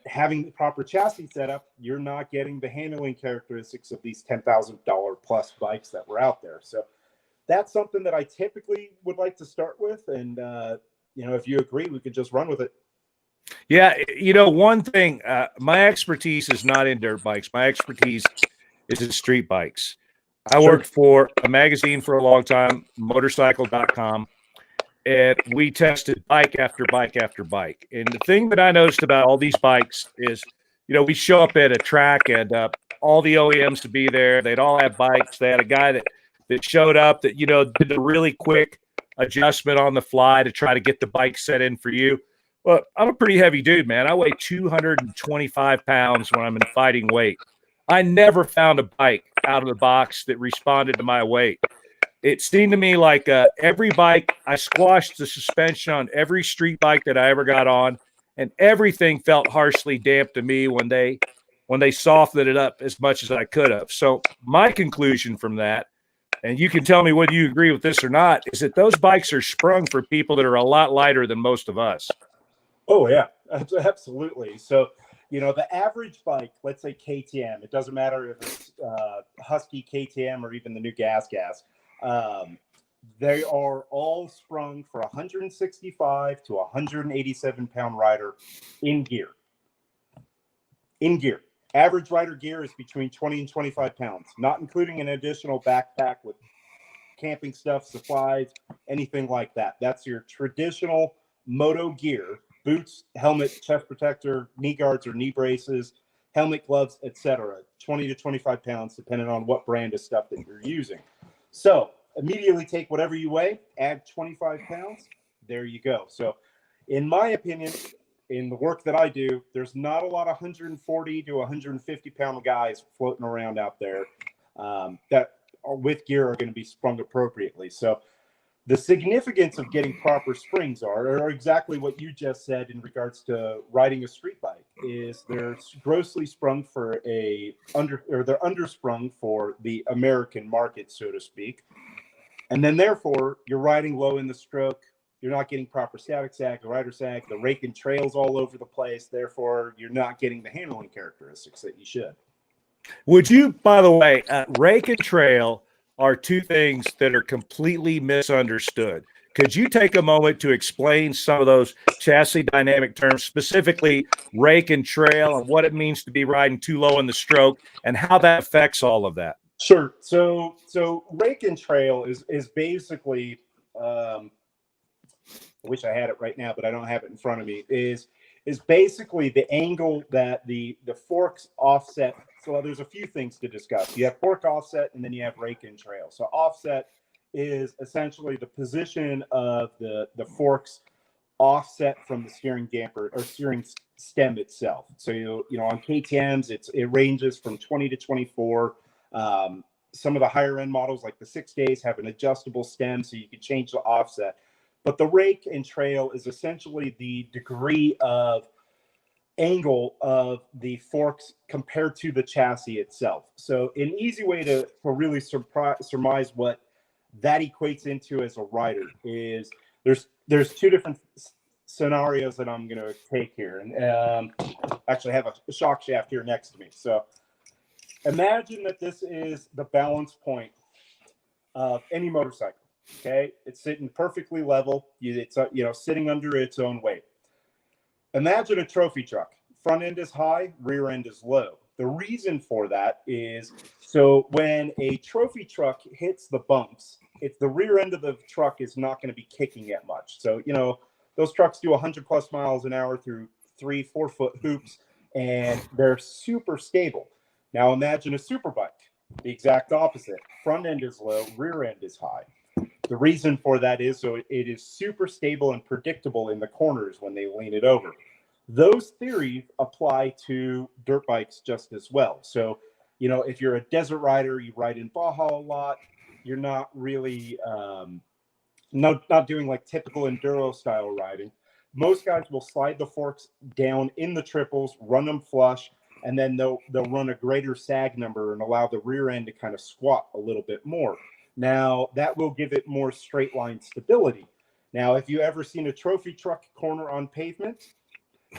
having the proper chassis setup, you're not getting the handling characteristics of these $10,000 plus bikes that were out there. So that's something that I typically would like to start with. And, if you agree, we could just run with it. Yeah. One thing, my expertise is not in dirt bikes. My expertise is in street bikes. I worked for a magazine for a long time, motorcycle.com. And we tested bike after bike after bike. And the thing that I noticed about all these bikes is, we show up at a track and all the OEMs to be there. They'd all have bikes. They had a guy that showed up that, did the really quick adjustment on the fly to try to get the bike set in for you. Well, I'm a pretty heavy dude, man. I weigh 225 pounds when I'm in fighting weight. I never found a bike out of the box that responded to my weight. It seemed to me like every bike, I squashed the suspension on every street bike that I ever got on, and everything felt harshly damp to me when they softened it up as much as I could have. So my conclusion from that, and you can tell me whether you agree with this or not, is that those bikes are sprung for people that are a lot lighter than most of us. Oh, yeah, absolutely. So, the average bike, let's say KTM, it doesn't matter if it's Husky KTM or even the new gas. They are all sprung for 165 to 187 pound rider in gear. Average rider gear is between 20 and 25 pounds, not including an additional backpack with camping stuff, supplies, anything like that. That's your traditional moto gear: boots, helmet, chest protector, knee guards or knee braces, helmet, gloves, etc. 20 to 25 pounds, depending on what brand of stuff that you're using. So immediately take whatever you weigh, add 25 pounds. There you go. So in my opinion, in the work that I do, there's not a lot of 140 to 150 pound guys floating around out there that are with gear are going to be sprung appropriately. So the significance of getting proper springs are exactly what you just said in regards to riding a street bike. Is they're grossly sprung for they're undersprung for the American market, so to speak. And then therefore you're riding low in the stroke. You're not getting proper static sag, rider sag, the rake and trails all over the place. Therefore, you're not getting the handling characteristics that you should. Would you, by the way, rake and trail are two things that are completely misunderstood. Could you take a moment to explain some of those chassis dynamic terms, specifically rake and trail, and what it means to be riding too low in the stroke and how that affects all of that? Sure. So rake and trail is basically, I wish I had it right now, but I don't have it in front of me, is basically the angle that the forks offset. So there's a few things to discuss. You have fork offset, and then you have rake and trail. So offset is essentially the position of the forks offset from the steering damper or steering stem itself. So on KTM's, it ranges from 20 to 24. Some of the higher end models, like the 6 days, have an adjustable stem, so you can change the offset. But the rake and trail is essentially the degree of angle of the forks compared to the chassis itself. So an easy way to really surmise what that equates into as a rider is there's two different scenarios that I'm going to take here. And actually have a shock shaft here next to me. So Imagine that this is the balance point of any motorcycle. Okay, it's sitting perfectly level. It's sitting under its own weight. Imagine a trophy truck. Front end is high, rear end is low. The reason for that is so when a trophy truck hits the bumps, it's the rear end of the truck is not going to be kicking it much. So, those trucks do 100 plus miles an hour through 3-4 foot hoops, and they're super stable. Now imagine a super bike, the exact opposite. Front end is low, rear end is high. The reason for that is so it is super stable and predictable in the corners when they lean it over. Those theories apply to dirt bikes just as well. So, if you're a desert rider, you ride in Baja a lot, you're not really not doing like typical enduro style riding. Most guys will slide the forks down in the triples, run them flush, and then they'll run a greater sag number and allow the rear end to kind of squat a little bit more. Now, that will give it more straight line stability. Now, if you ever seen a trophy truck corner on pavement,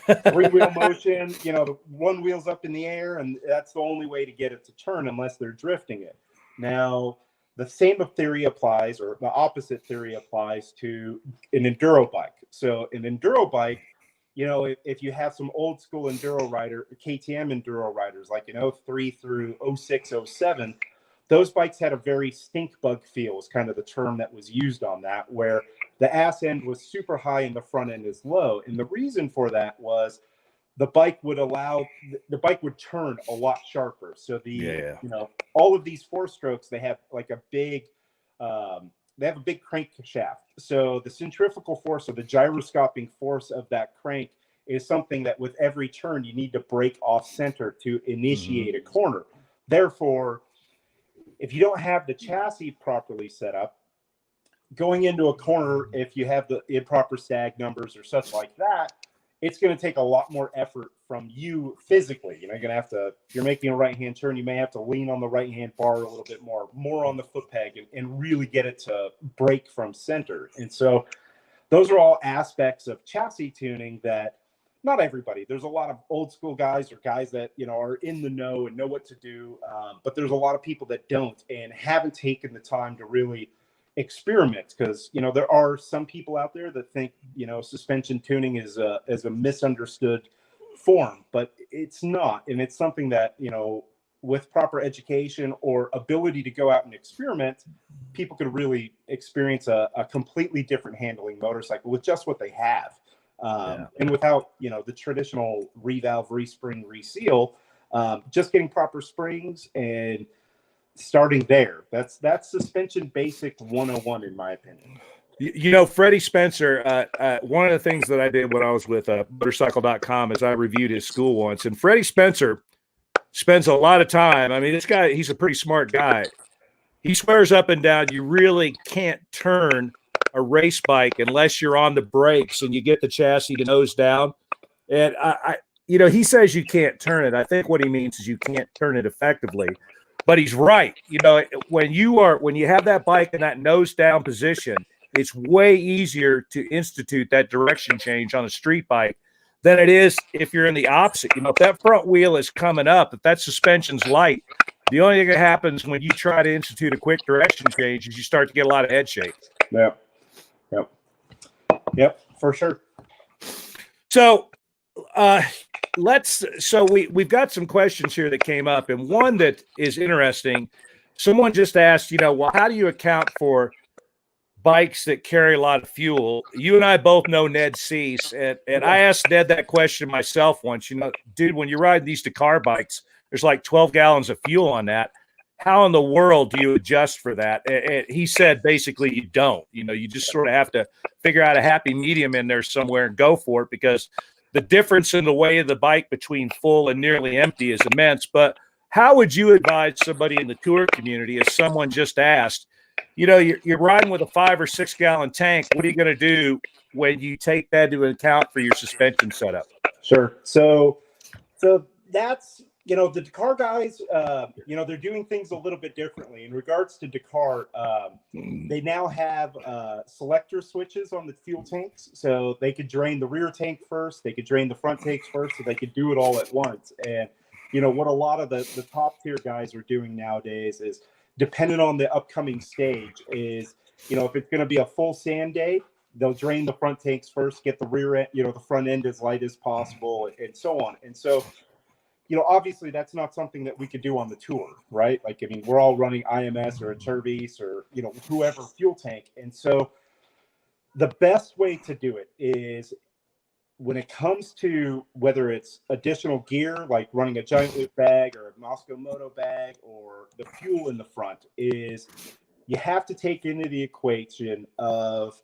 3-wheel motion, the one wheel's up in the air, and that's the only way to get it to turn unless they're drifting it. Now, the same theory applies, or the opposite theory applies to an enduro bike. So an enduro bike, if you have some old school enduro rider, KTM enduro riders, like in 03 through 06, 07, those bikes had a very stink bug feel is kind of the term that was used on that, where the ass end was super high and the front end is low. And the reason for that was the bike would turn a lot sharper. So all of these 4-strokes, they have like a big crankshaft. So the centrifugal force, or the gyroscoping force of that crank, is something that with every turn you need to break off center to initiate a corner. Therefore, if you don't have the chassis properly set up, going into a corner, if you have the improper sag numbers or such like that, it's going to take a lot more effort from you physically. You're going to have to, if you're making a right-hand turn, you may have to lean on the right-hand bar a little bit more on the foot peg, and really get it to break from center. And so those are all aspects of chassis tuning that not everybody, there's a lot of old school guys or guys that, are in the know and know what to do. But there's a lot of people that don't and haven't taken the time to really experiment, because, there are some people out there that think, suspension tuning is a misunderstood form, but it's not. And it's something that, with proper education or ability to go out and experiment, people could really experience a completely different handling motorcycle with just what they have. And without, the traditional revalve, respring, reseal, just getting proper springs and starting there. That's suspension basic 101, in my opinion. Freddie Spencer, one of the things that I did when I was with motorcycle.com is I reviewed his school once, and Freddie Spencer spends a lot of time. I mean, this guy, he's a pretty smart guy. He swears up and down you really can't turn a race bike unless you're on the brakes and you get the chassis to nose down. And he says you can't turn it. I think what he means is you can't turn it effectively. But he's right. When you have that bike in that nose down position, it's way easier to institute that direction change on a street bike than it is if you're in the opposite. If that front wheel is coming up, if that suspension's light, the only thing that happens when you try to institute a quick direction change is you start to get a lot of head shake. Yep, for sure. So we've got some questions here that came up, and one that is interesting. Someone just asked, how do you account for bikes that carry a lot of fuel? You and I both know Ned Cease, and I asked Ned that question myself once. Dude, when you ride these Dakar bikes, there's like 12 gallons of fuel on that. How in the world do you adjust for that? And he said basically you don't. You just sort of have to figure out a happy medium in there somewhere and go for it, because the difference in the weight of the bike between full and nearly empty is immense. But how would you advise somebody in the tour community, as someone just asked, you're riding with a 5 or 6 gallon tank, what are you going to do when you take that into account for your suspension setup? Sure. So that's, the Dakar guys, they're doing things a little bit differently in regards to Dakar. They now have selector switches on the fuel tanks, so they could drain the rear tank first, they could drain the front tanks first, so they could do it all at once. And what a lot of the top tier guys are doing nowadays is, depending on the upcoming stage, is, if it's going to be a full sand day, they'll drain the front tanks first, get the rear end, the front end as light as possible, and so on. And so, obviously that's not something that we could do on the tour, right? Like, I mean, we're all running IMS or a Turbice or, whoever fuel tank. And so the best way to do it is, when it comes to whether it's additional gear, like running a giant loop bag or a Moscow Moto bag or the fuel in the front, is you have to take into the equation of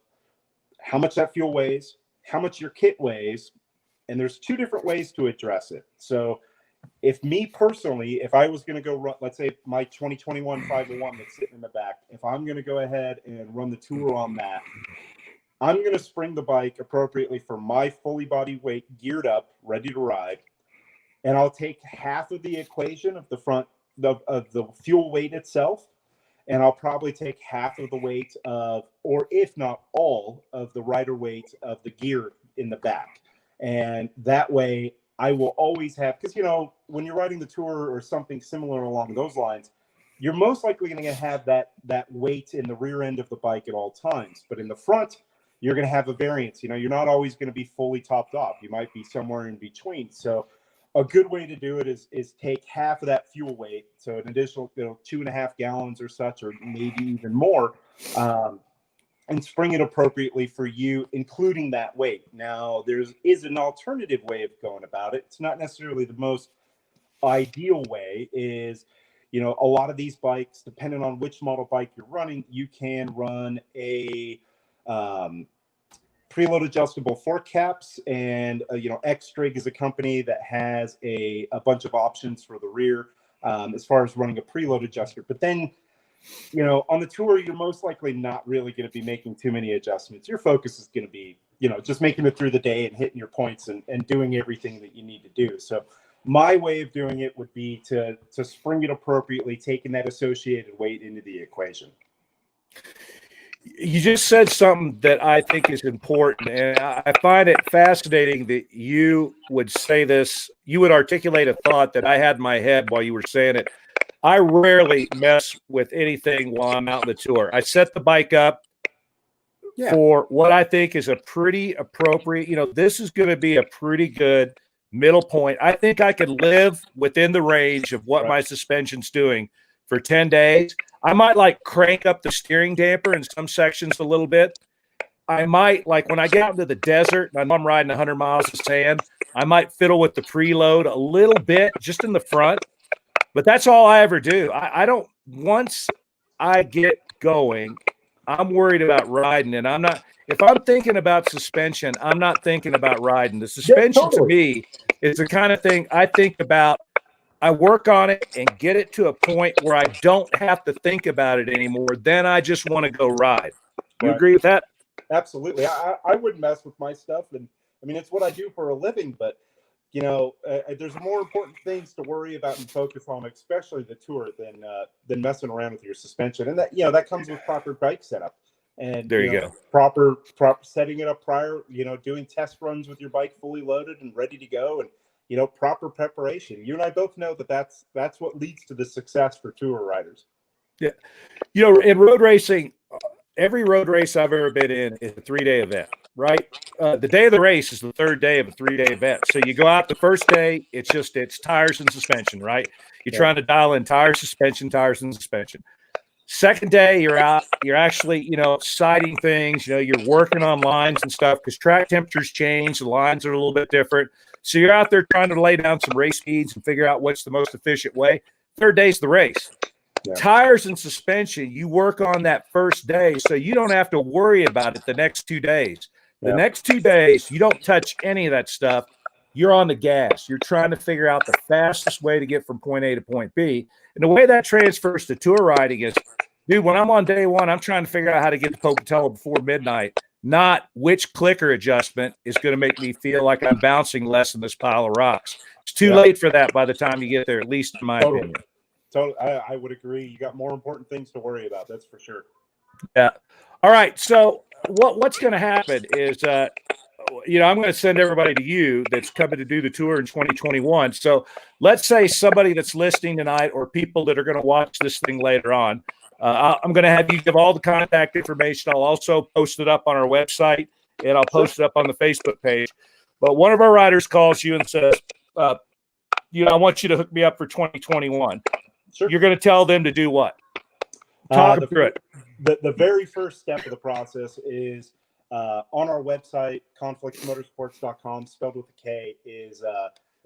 how much that fuel weighs, how much your kit weighs, and there's two different ways to address it. So if I was going to go run, let's say my 2021 501 that's sitting in the back, if I'm going to go ahead and run the tour on that, I'm going to spring the bike appropriately for my fully body weight, geared up, ready to ride. And I'll take half of the equation of the front of the fuel weight itself. And I'll probably take half of the weight of, or if not all of the rider weight of the gear in the back. And that way I will always have, because, when you're riding the tour or something similar along those lines, you're most likely going to have that weight in the rear end of the bike at all times. But in the front, you're going to have a variance. You're not always going to be fully topped off. You might be somewhere in between. So a good way to do it is take half of that fuel weight, so an additional 2.5 gallons or such, or maybe even more, and spring it appropriately for you, including that weight. Now, there is an alternative way of going about it. It's not necessarily the most ideal way. Is, a lot of these bikes, depending on which model bike you're running, you can run a preload adjustable fork caps, and X-Strig is a company that has a bunch of options for the rear as far as running a preload adjuster. But then, on the tour, you're most likely not really going to be making too many adjustments. Your focus is going to be, just making it through the day and hitting your points and doing everything that you need to do. So my way of doing it would be to spring it appropriately, taking that associated weight into the equation. You just said something that I think is important, and I find it fascinating that you would say this. You would articulate a thought that I had in my head while you were saying it. I rarely mess with anything while I'm out on the tour. I set the bike up for what I think is a pretty appropriate, this is going to be a pretty good middle point. I think I can live within the range of what my suspension's doing for 10 days. I might crank up the steering damper in some sections a little bit. I might, when I get out into the desert and I'm riding 100 miles of sand, I might fiddle with the preload a little bit just in the front. But that's all I ever do. I don't, once I get going, I'm worried about riding. And I'm not, if I'm thinking about suspension, I'm not thinking about riding. The suspension to me is the kind of thing I think about. I work on it and get it to a point where I don't have to think about it anymore. Then I just want to go ride. You agree with that? Absolutely. I wouldn't mess with my stuff. And I mean, it's what I do for a living, but there's more important things to worry about and focus on, especially the tour, than messing around with your suspension. And that comes with proper bike setup. And there you go. Proper setting it up prior, doing test runs with your bike fully loaded and ready to go, and proper preparation. You and I both know that's what leads to the success for tour riders. Yeah. In road racing, every road race I've ever been in is a 3-day event, right? The day of the race is the third day of a 3-day event. So you go out the first day, it's tires and suspension, right? You're trying to dial in tires, and suspension. Second day, you're out, you're actually, sighting things, you're working on lines and stuff because track temperatures change. The lines are a little bit different. So you're out there trying to lay down some race speeds and figure out what's the most efficient way. Third day's the race. Yeah. Tires and suspension, you work on that first day so you don't have to worry about it the next 2 days. The next 2 days, you don't touch any of that stuff. You're on the gas. You're trying to figure out the fastest way to get from point A to point B. And the way that transfers to tour riding is, dude, when I'm on day one, I'm trying to figure out how to get to Pocatello before midnight, not which clicker adjustment is going to make me feel like I'm bouncing less in this pile of rocks. It's too late for that by the time you get there, at least in my opinion. Totally. I would agree. You got more important things to worry about. That's for sure. Yeah. All right. So what's going to happen is I'm going to send everybody to you that's coming to do the tour in 2021. So let's say somebody that's listening tonight or people that are going to watch this thing later on, I'm going to have you give all the contact information. I'll also post it up on our website, and I'll post it up on the Facebook page. But one of our riders calls you and says, I want you to hook me up for 2021. Sure. You're going to tell them to do what? Talk through it. The very first step of the process is on our website, conflictmotorsports.com, spelled with a K, is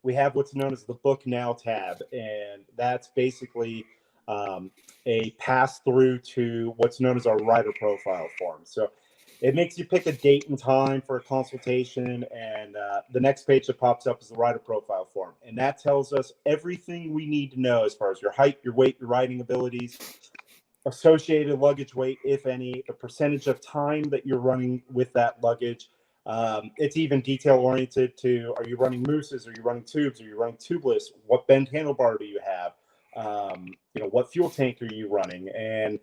we have what's known as the Book Now tab. And that's basically a pass through to what's known as our rider profile form. So it makes you pick a date and time for a consultation. And the next page that pops up is the rider profile form. And that tells us everything we need to know as far as your height, your weight, your riding abilities, associated luggage weight, if any, the percentage of time that you're running with that luggage. It's even detail oriented to, are you running mooses? Are you running tubes? Are you running tubeless? What bend handlebar do you have? What fuel tank are you running? And,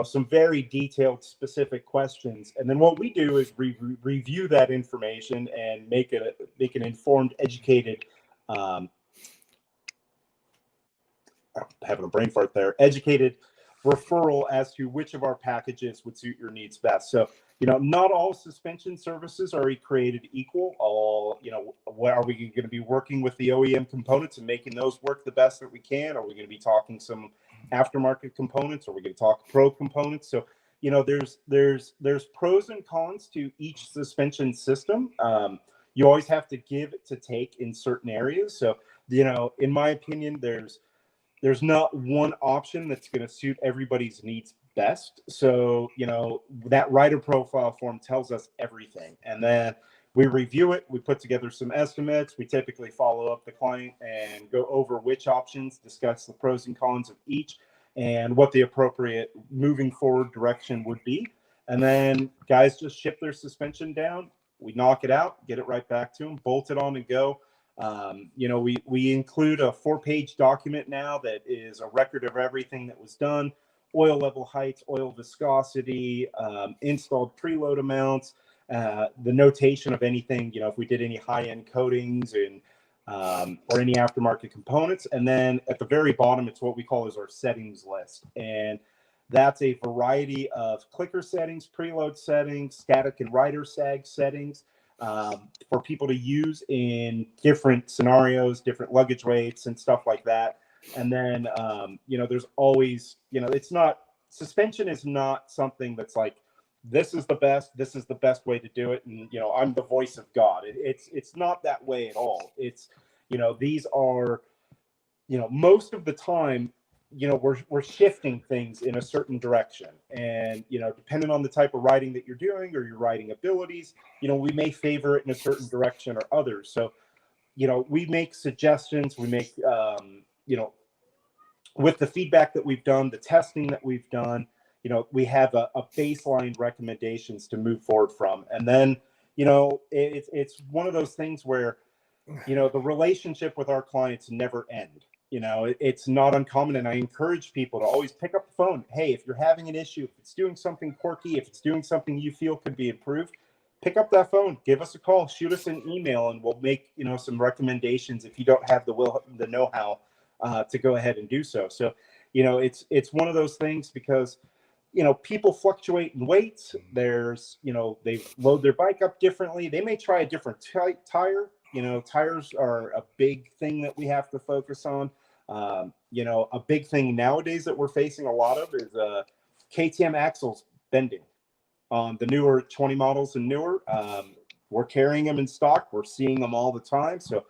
some very detailed, specific questions. And then what we do is review that information and make an informed, educated, I'm having a brain fart there, educated referral as to which of our packages would suit your needs best. So, not all suspension services are created equal. What are we going to be working with the OEM components and making those work the best that we can? Are we going to be talking some aftermarket components? Are we going to talk pro components? So, there's pros and cons to each suspension system. You always have to give to take in certain areas. So, in my opinion, there's not one option that's going to suit everybody's needs best. So, that rider profile form tells us everything. And then we review it. We put together some estimates. We typically follow up the client and go over which options, discuss the pros and cons of each, and what the appropriate moving forward direction would be. And then guys just ship their suspension down. We knock it out, get it right back to them, bolt it on and go. We include a 4-page document now that is a record of everything that was done: oil level heights, oil viscosity, installed preload amounts, the notation of anything, if we did any high-end coatings and or any aftermarket components. And then at the very bottom, it's what we call as our settings list. And that's a variety of clicker settings, preload settings, static and rider sag settings, for people to use in different scenarios, different luggage weights and stuff like that. And then, there's always, suspension is not something that's like, this is the best way to do it. And, I'm the voice of God. It's not that way at all. It's, these are, most of the time, we're shifting things in a certain direction. And, depending on the type of riding that you're doing or your riding abilities, we may favor it in a certain direction or others. So, we make suggestions, we make, with the feedback that we've done, the testing that we've done, we have a baseline recommendations to move forward from. And then, it's one of those things where, the relationship with our clients never end. It's not uncommon, and I encourage people to always pick up the phone. Hey, if you're having an issue, if it's doing something quirky, if it's doing something you feel could be improved, pick up that phone, give us a call, shoot us an email, and we'll make, some recommendations if you don't have the know-how to go ahead and do so. So, it's one of those things because, people fluctuate in weights. There's, they load their bike up differently. They may try a different tire. Tires are a big thing that we have to focus on. A big thing nowadays that we're facing a lot of is KTM axles bending on the newer 20 models and newer. We're carrying them in stock. We're seeing them all the time. So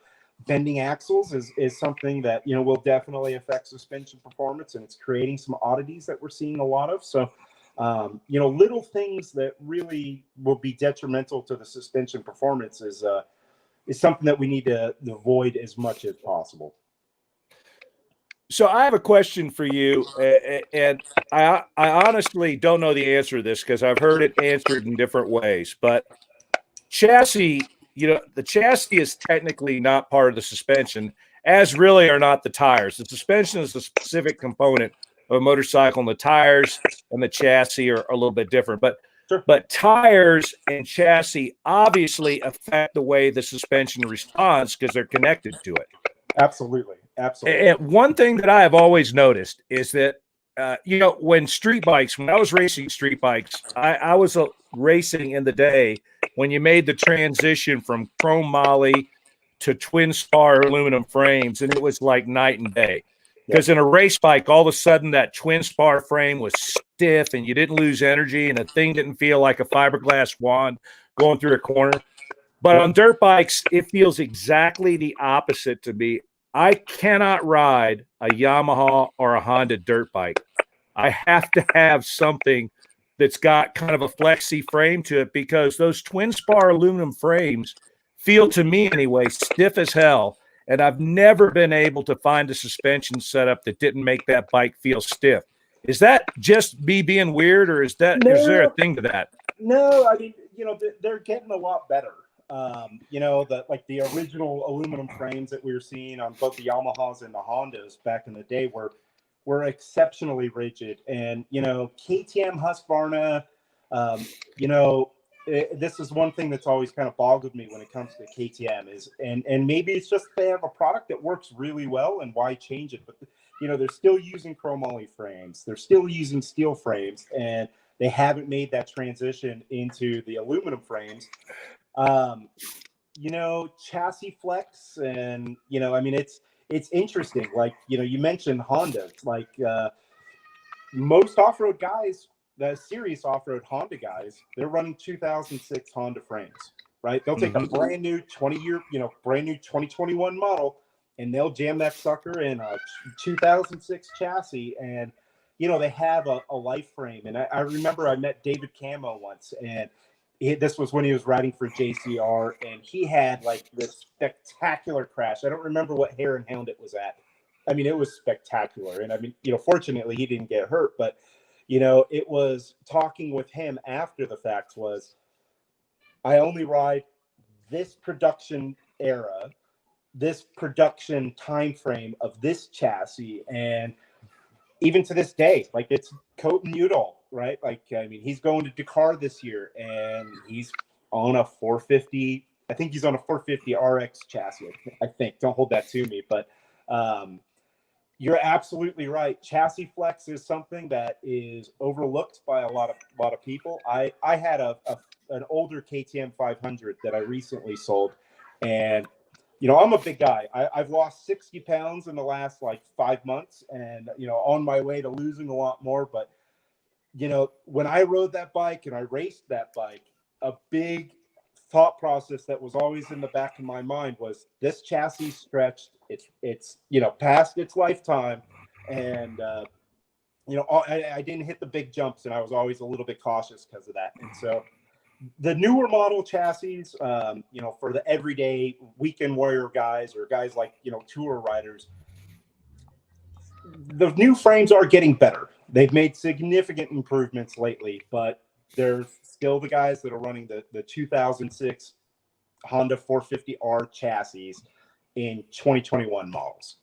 bending axles is something that, will definitely affect suspension performance, and it's creating some oddities that we're seeing a lot of. So, little things that really will be detrimental to the suspension performance is something that we need to avoid as much as possible. So I have a question for you, and I honestly don't know the answer to this because I've heard it answered in different ways. But chassis, the chassis is technically not part of the suspension, as really are not the tires. The suspension is a specific component of a motorcycle, and the tires and the chassis are a little bit different. But Sure. But tires and chassis obviously affect the way the suspension responds because they're connected to it. Absolutely. Absolutely. And one thing that I have always noticed is that, when I was racing street bikes, I was racing in the day when you made the transition from chrome moly to twin spar aluminum frames, and it was like night and day. Because in a race bike, all of a sudden that twin spar frame was stiff and you didn't lose energy and the thing didn't feel like a fiberglass wand going through a corner. But on dirt bikes, it feels exactly the opposite to me. I cannot ride a Yamaha or a Honda dirt bike. I have to have something that's got kind of a flexy frame to it because those twin spar aluminum frames feel, to me anyway, stiff as hell. And I've never been able to find a suspension setup that didn't make that bike feel stiff. Is that just me being weird, or is there a thing to that? No, I mean, they're getting a lot better. The original aluminum frames that we were seeing on both the Yamahas and the Hondas back in the day were exceptionally rigid. And, KTM, Husqvarna, this is one thing that's always kind of boggled me when it comes to KTM is, and maybe it's just they have a product that works really well and why change it? But, they're still using chromoly frames. They're still using steel frames, and they haven't made that transition into the aluminum frames. Chassis flex and, it's interesting. Like, you mentioned Honda, like, most off-road guys, the serious off-road Honda guys, they're running 2006 Honda frames, right? They'll take a brand new 2021 model and they'll jam that sucker in a 2006 chassis. And, they have a life frame. And I remember I met David Camo once, and this was when he was riding for JCR, and he had like this spectacular crash. I don't remember what Hare and Hound it was at. I mean, it was spectacular. And I mean, fortunately he didn't get hurt, but it was talking with him after the fact was, I only ride this production era, this production time frame of this chassis. And even to this day, like, it's Colton Udall, right? Like, I mean, he's going to Dakar this year and he's on a 450. I think he's on a 450 RX chassis. I think, don't hold that to me, but you're absolutely right. Chassis flex is something that is overlooked by a lot of people. I had an older KTM 500 that I recently sold, and I'm a big guy. I've lost 60 pounds in the last 5 months, and on my way to losing a lot more. But when I rode that bike and I raced that bike, a big thought process that was always in the back of my mind was, this chassis stretched. It's past its lifetime, and I didn't hit the big jumps, and I was always a little bit cautious because of that. And so the newer model chassis, for the everyday weekend warrior guys or guys like tour riders, the new frames are getting better. They've made significant improvements lately, but they're still the guys that are running the 2006 Honda 450R chassis in 2021 models.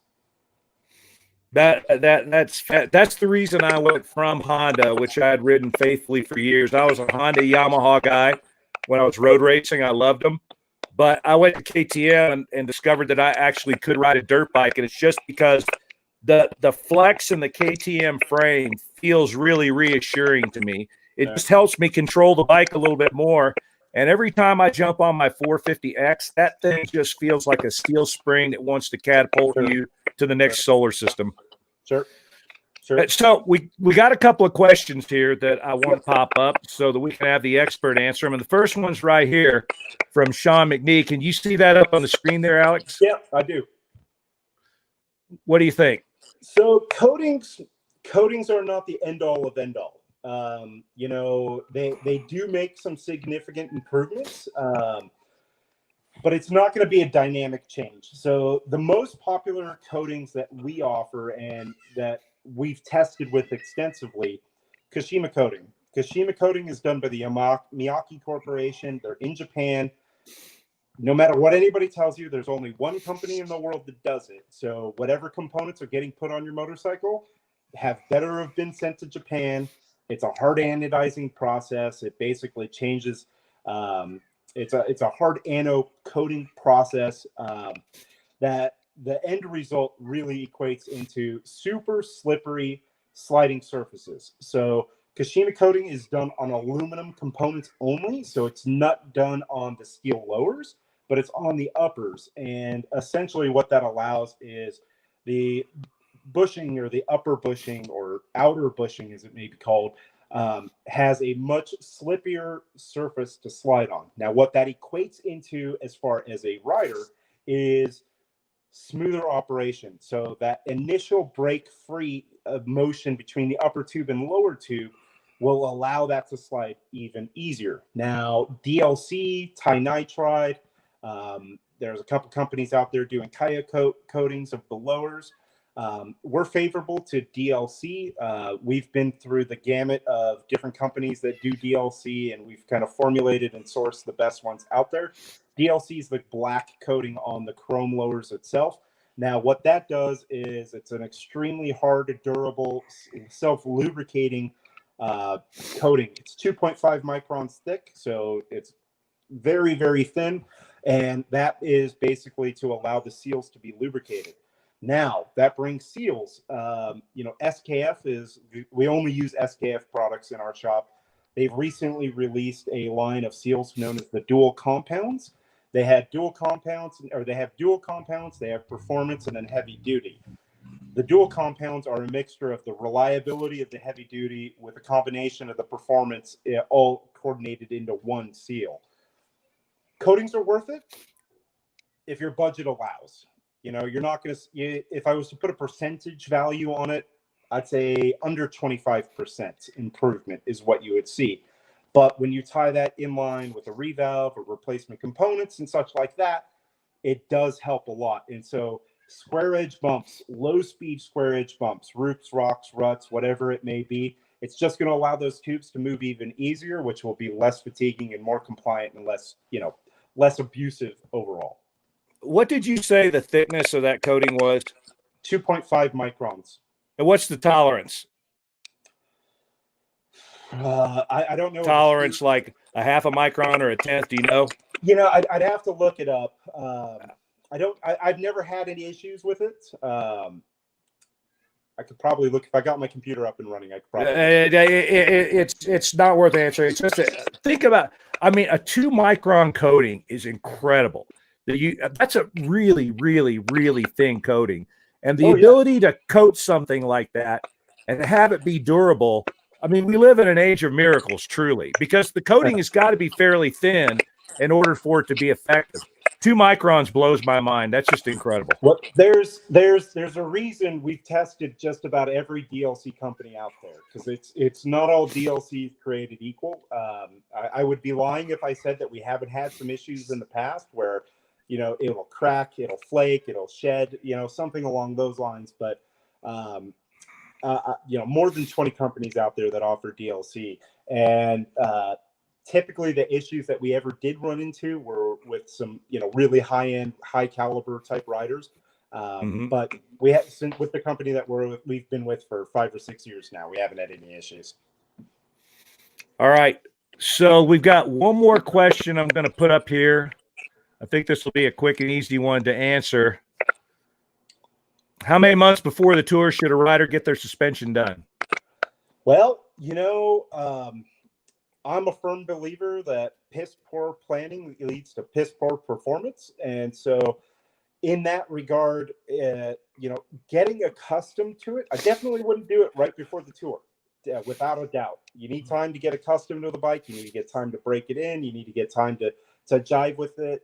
That's the reason I went from Honda, which I had ridden faithfully for years. I was a Honda Yamaha guy when I was road racing. I loved them, but I went to KTM and discovered that I actually could ride a dirt bike, and it's just because the flex in the KTM frame feels really reassuring to me. It just helps me control the bike a little bit more. And every time I jump on my 450X, that thing just feels like a steel spring that wants to catapult you to the next solar system. Sure. So we got a couple of questions here that I want to pop up so that we can have the expert answer them. And the first one's right here from Sean McNee. Can you see that up on the screen there, Alex? Yeah, I do. What do you think? So coatings are not the end all of end all. They do make some significant improvements, but it's not going to be a dynamic change. So the most popular coatings that we offer and that we've tested with extensively, Kashima coating. Kashima coating is done by the Miyake Corporation. They're in Japan. No matter what anybody tells you, there's only one company in the world that does it. So whatever components are getting put on your motorcycle better have been sent to Japan. It's a hard anodizing process. It basically changes. It's a hard anode coating process that the end result really equates into super slippery sliding surfaces. So Kashima coating is done on aluminum components only, so it's not done on the steel lowers, but it's on the uppers. And essentially what that allows is the bushing, or the upper bushing or outer bushing as it may be called, has a much slippier surface to slide on. Now what that equates into as far as a rider is smoother operation. So that initial break free of motion between the upper tube and lower tube will allow that to slide even easier. Now, DLC, tinitride, there's a couple companies out there doing Kaya coatings of the lowers. We're favorable to DLC. We've been through the gamut of different companies that do DLC, and we've kind of formulated and sourced the best ones out there. DLC is the black coating on the chrome lowers itself. Now, what that does is it's an extremely hard, durable, self-lubricating coating. It's 2.5 microns thick, so it's very, very thin, and that is basically to allow the seals to be lubricated. Now, that brings seals. SKF we only use SKF products in our shop. They've recently released a line of seals known as the dual compounds. They have dual compounds, they have performance, and then heavy duty. The dual compounds are a mixture of the reliability of the heavy duty with a combination of the performance, all coordinated into one seal. Coatings are worth it if your budget allows. You're not going to, if I was to put a percentage value on it, I'd say under 25% improvement is what you would see. But when you tie that in line with a revalve or replacement components and such like that, it does help a lot. And so square edge bumps, low speed square edge bumps, roots, rocks, ruts, whatever it may be, it's just going to allow those tubes to move even easier, which will be less fatiguing and more compliant and less abusive overall. What did you say the thickness of that coating was? 2.5 microns. And what's the tolerance? I don't know. Tolerance like a half a micron or a tenth, do you know? I'd have to look it up. I've never had any issues with it. I could probably look if I got my computer up and running. I could probably. It's not worth answering. It's just think about. A 2 micron coating is incredible. That's a really, really, really thin coating, and the ability to coat something like that and have it be durable. We live in an age of miracles, truly, because the coating has got to be fairly thin in order for it to be effective. 2 microns blows my mind. That's just incredible. Well, there's a reason we've tested just about every DLC company out there, because it's not all DLCs created equal. I would be lying if I said that we haven't had some issues in the past where, it'll crack, it'll flake, it'll shed, something along those lines. But more than 20 companies out there that offer DLC, and typically the issues that we ever did run into were with some really high-end, high caliber type riders, but we have, since with the company that we've been with for 5 or 6 years now, we haven't had any issues. All right, so we've got one more question I'm going to put up here. I think this will be a quick and easy one to answer. How many months before the tour should a rider get their suspension done? Well, I'm a firm believer that piss poor planning leads to piss poor performance. And so in that regard, getting accustomed to it, I definitely wouldn't do it right before the tour, without a doubt. You need time to get accustomed to the bike. You need to get time to break it in. You need to get time to jive with it.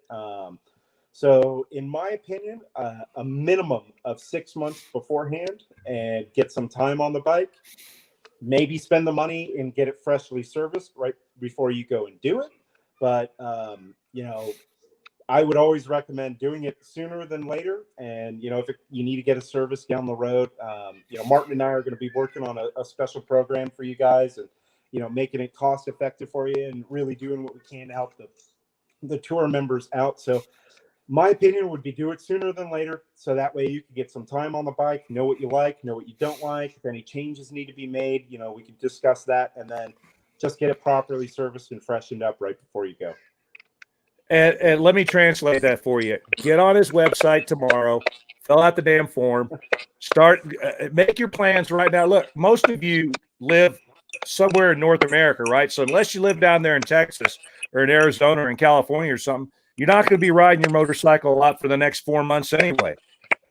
So in my opinion, a minimum of 6 months beforehand, and get some time on the bike. Maybe spend the money and get it freshly serviced right before you go and do it. But, I would always recommend doing it sooner than later. And, if you need to get a service down the road, Martin and I are going to be working on a special program for you guys, and, making it cost effective for you and really doing what we can to help the tour members out. So, My opinion would be do it sooner than later, so that way you can get some time on the bike, know what you like, know what you don't like. If any changes need to be made, we can discuss that, and then just get it properly serviced and freshened up right before you go. And let me translate that for you. Get on his website tomorrow, fill out the damn form, make your plans right now. Look, most of you live somewhere in North America, right? So unless you live down there in Texas or in Arizona or in California or something, you're not going to be riding your motorcycle a lot for the next 4 months anyway.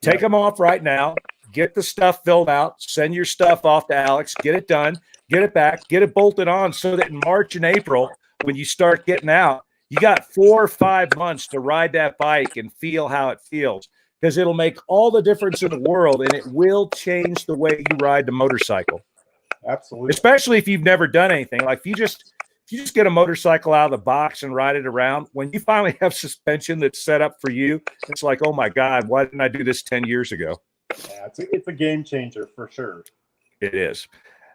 Take them off right now, get the stuff filled out, send your stuff off to Alex, get it done, get it back, get it bolted on so that in March and April, when you start getting out, you got 4 or 5 months to ride that bike and feel how it feels, because it'll make all the difference in the world, and it will change the way you ride the motorcycle. Absolutely. Especially if you've never done anything. Like if you just get a motorcycle out of the box and ride it around, when you finally have suspension that's set up for you, it's like, oh my God, why didn't I do this 10 years ago? Yeah, it's a game changer for sure. It is.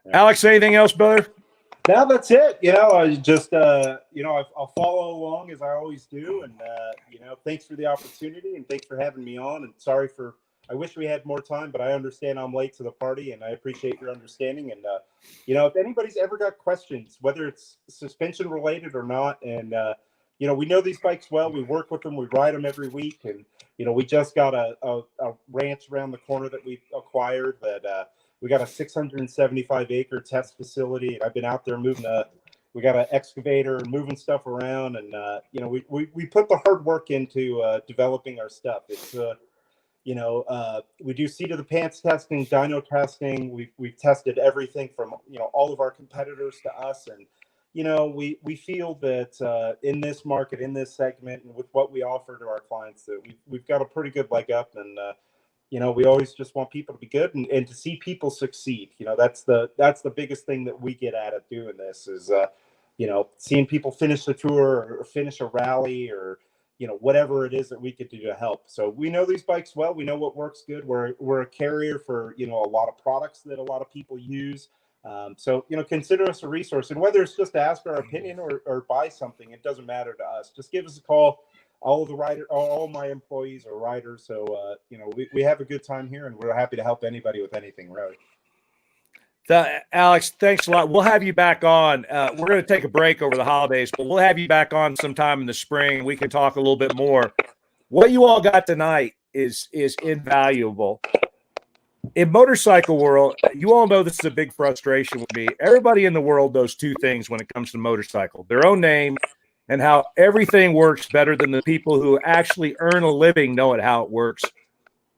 Yeah. Alex, anything else, brother? No, that's it. I just, I'll follow along as I always do. And, thanks for the opportunity and thanks for having me on. And I wish we had more time, but I understand I'm late to the party and I appreciate your understanding. And, if anybody's ever got questions, whether it's suspension related or not, and, we know these bikes well, we work with them, we ride them every week. And, we just got a ranch around the corner that we acquired that, we got a 675-acre test facility, and I've been out there we got an excavator and moving stuff around, and we put the hard work into developing our stuff. It's we do seat of the pants testing, dyno testing. We've tested everything from all of our competitors to us, and we feel that in this market, in this segment, and with what we offer to our clients, that we've got a pretty good leg up, and we always just want people to be good and to see people succeed. That's the biggest thing that we get at doing this is, seeing people finish the tour or finish a rally or, whatever it is that we could do to help. So we know these bikes well. We know what works good. We're a carrier for, a lot of products that a lot of people use. So, consider us a resource. And whether it's just to ask our opinion or buy something, it doesn't matter to us. Just give us a call. All my employees are riders, so we have a good time here, and we're happy to help anybody with anything, really. Alex, thanks a lot. We'll have you back on. We're going to take a break over the holidays, but we'll have you back on sometime in the spring. We can talk a little bit more. What you all got tonight is invaluable. In motorcycle world, you all know this is a big frustration with me. Everybody in the world knows two things when it comes to motorcycle: their own name, and how everything works better than the people who actually earn a living know how it works.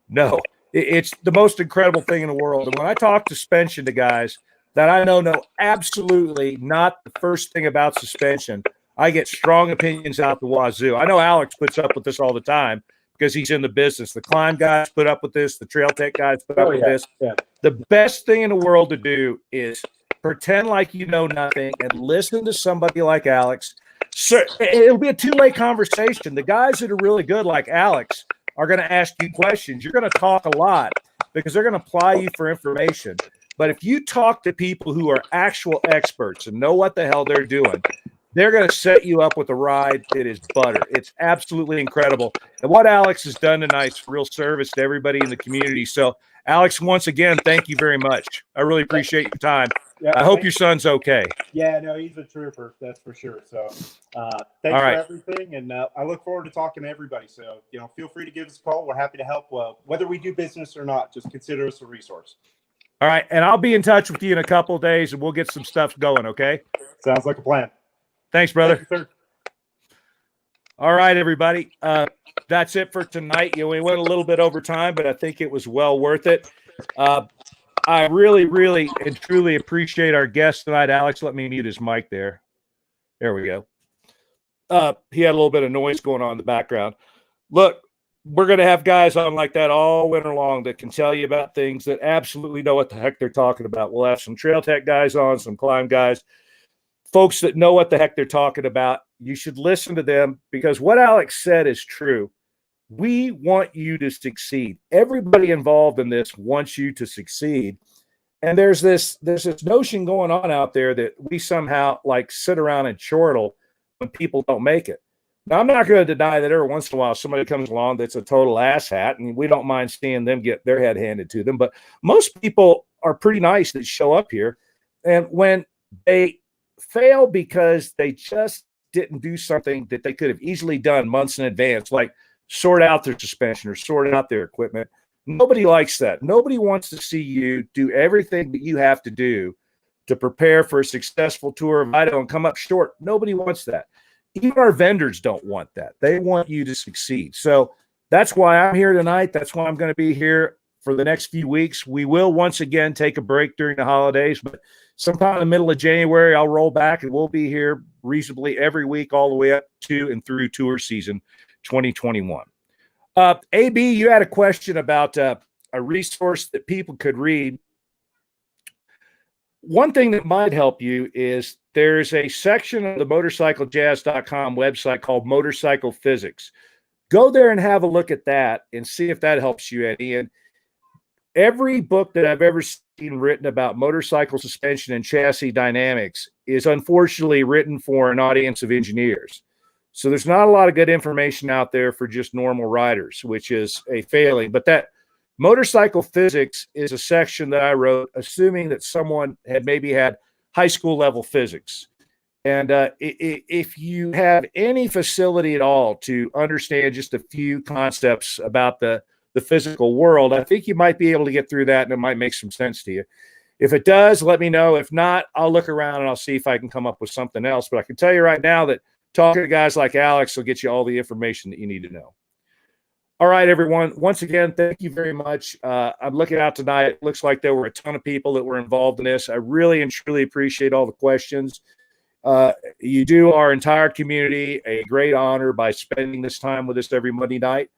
No, it's the most incredible thing in the world. And when I talk suspension to guys that I know absolutely not the first thing about suspension, I get strong opinions out the wazoo. I know Alex puts up with this all the time because he's in the business. The climb guys put up with this. The trail tech guys put up with this. Yeah. The best thing in the world to do is pretend like you know nothing and listen to somebody like Alex. So it'll be a two-way conversation. The guys that are really good, like Alex, are going to ask you questions. You're going to talk a lot because they're going to apply you for information. But if you talk to people who are actual experts and know what the hell they're doing, they're going to set you up with a ride that is butter. It's absolutely incredible. And what Alex has done tonight is real service to everybody in the community. So, Alex, once again, thank you very much. I really appreciate your time. Yeah, I hope your son's okay. Yeah, no, he's a trooper, that's for sure. So thanks for everything, and I look forward to talking to everybody. So, feel free to give us a call. We're happy to help. Whether we do business or not, just consider us a resource. All right, and I'll be in touch with you in a couple of days, and we'll get some stuff going, okay? Sounds like a plan. Thanks, brother. Thank you, sir. All right, everybody. That's it for tonight. We went a little bit over time, but I think it was well worth it. I really, really, and truly appreciate our guest tonight. Alex, let me mute his mic there. There we go. He had a little bit of noise going on in the background. Look, we're going to have guys on like that all winter long that can tell you about things that absolutely know what the heck they're talking about. We'll have some trail tech guys on, some climb guys, folks that know what the heck they're talking about. You should listen to them because what Alex said is true. We want you to succeed. Everybody involved in this wants you to succeed. And there's this notion going on out there that we somehow like sit around and chortle when people don't make it. Now, I'm not going to deny that every once in a while somebody comes along that's a total asshat, and we don't mind seeing them get their head handed to them. But most people are pretty nice that show up here. And when they fail because they just didn't do something that they could have easily done months in advance, like sort out their suspension or sort out their equipment, nobody likes that. Nobody wants to see you do everything that you have to do to prepare for a successful tour of Idaho and come up short. Nobody wants that. Even our vendors don't want that. They want you to succeed. So that's why I'm here tonight. That's why I'm going to be here for the next few weeks. We will once again take a break during the holidays, but sometime in the middle of January, I'll roll back and we'll be here reasonably every week all the way up to and through tour season 2021. AB, you had a question about a resource that people could read. One thing that might help you is there's a section of the motorcyclejazz.com website called Motorcycle Physics. Go there and have a look at that and see if that helps you any. And every book that I've ever seen written about motorcycle suspension and chassis dynamics is unfortunately written for an audience of engineers. So there's not a lot of good information out there for just normal riders, which is a failing. But that Motorcycle Physics is a section that I wrote, assuming that someone had maybe had high school level physics. And if you have any facility at all to understand just a few concepts about the physical world, I think you might be able to get through that and it might make some sense to you. If it does, let me know. If not, I'll look around and I'll see if I can come up with something else. But I can tell you right now that talking to guys like Alex will get you all the information that you need to know. All right, everyone. Once again, thank you very much. I'm looking out tonight. It looks like there were a ton of people that were involved in this. I really and truly appreciate all the questions. You do our entire community a great honor by spending this time with us every Monday night.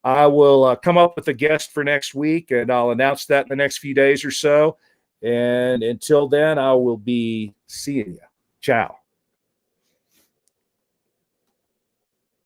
I will come up with a guest for next week, and I'll announce that in the next few days or so. And until then, I will be seeing you. Ciao.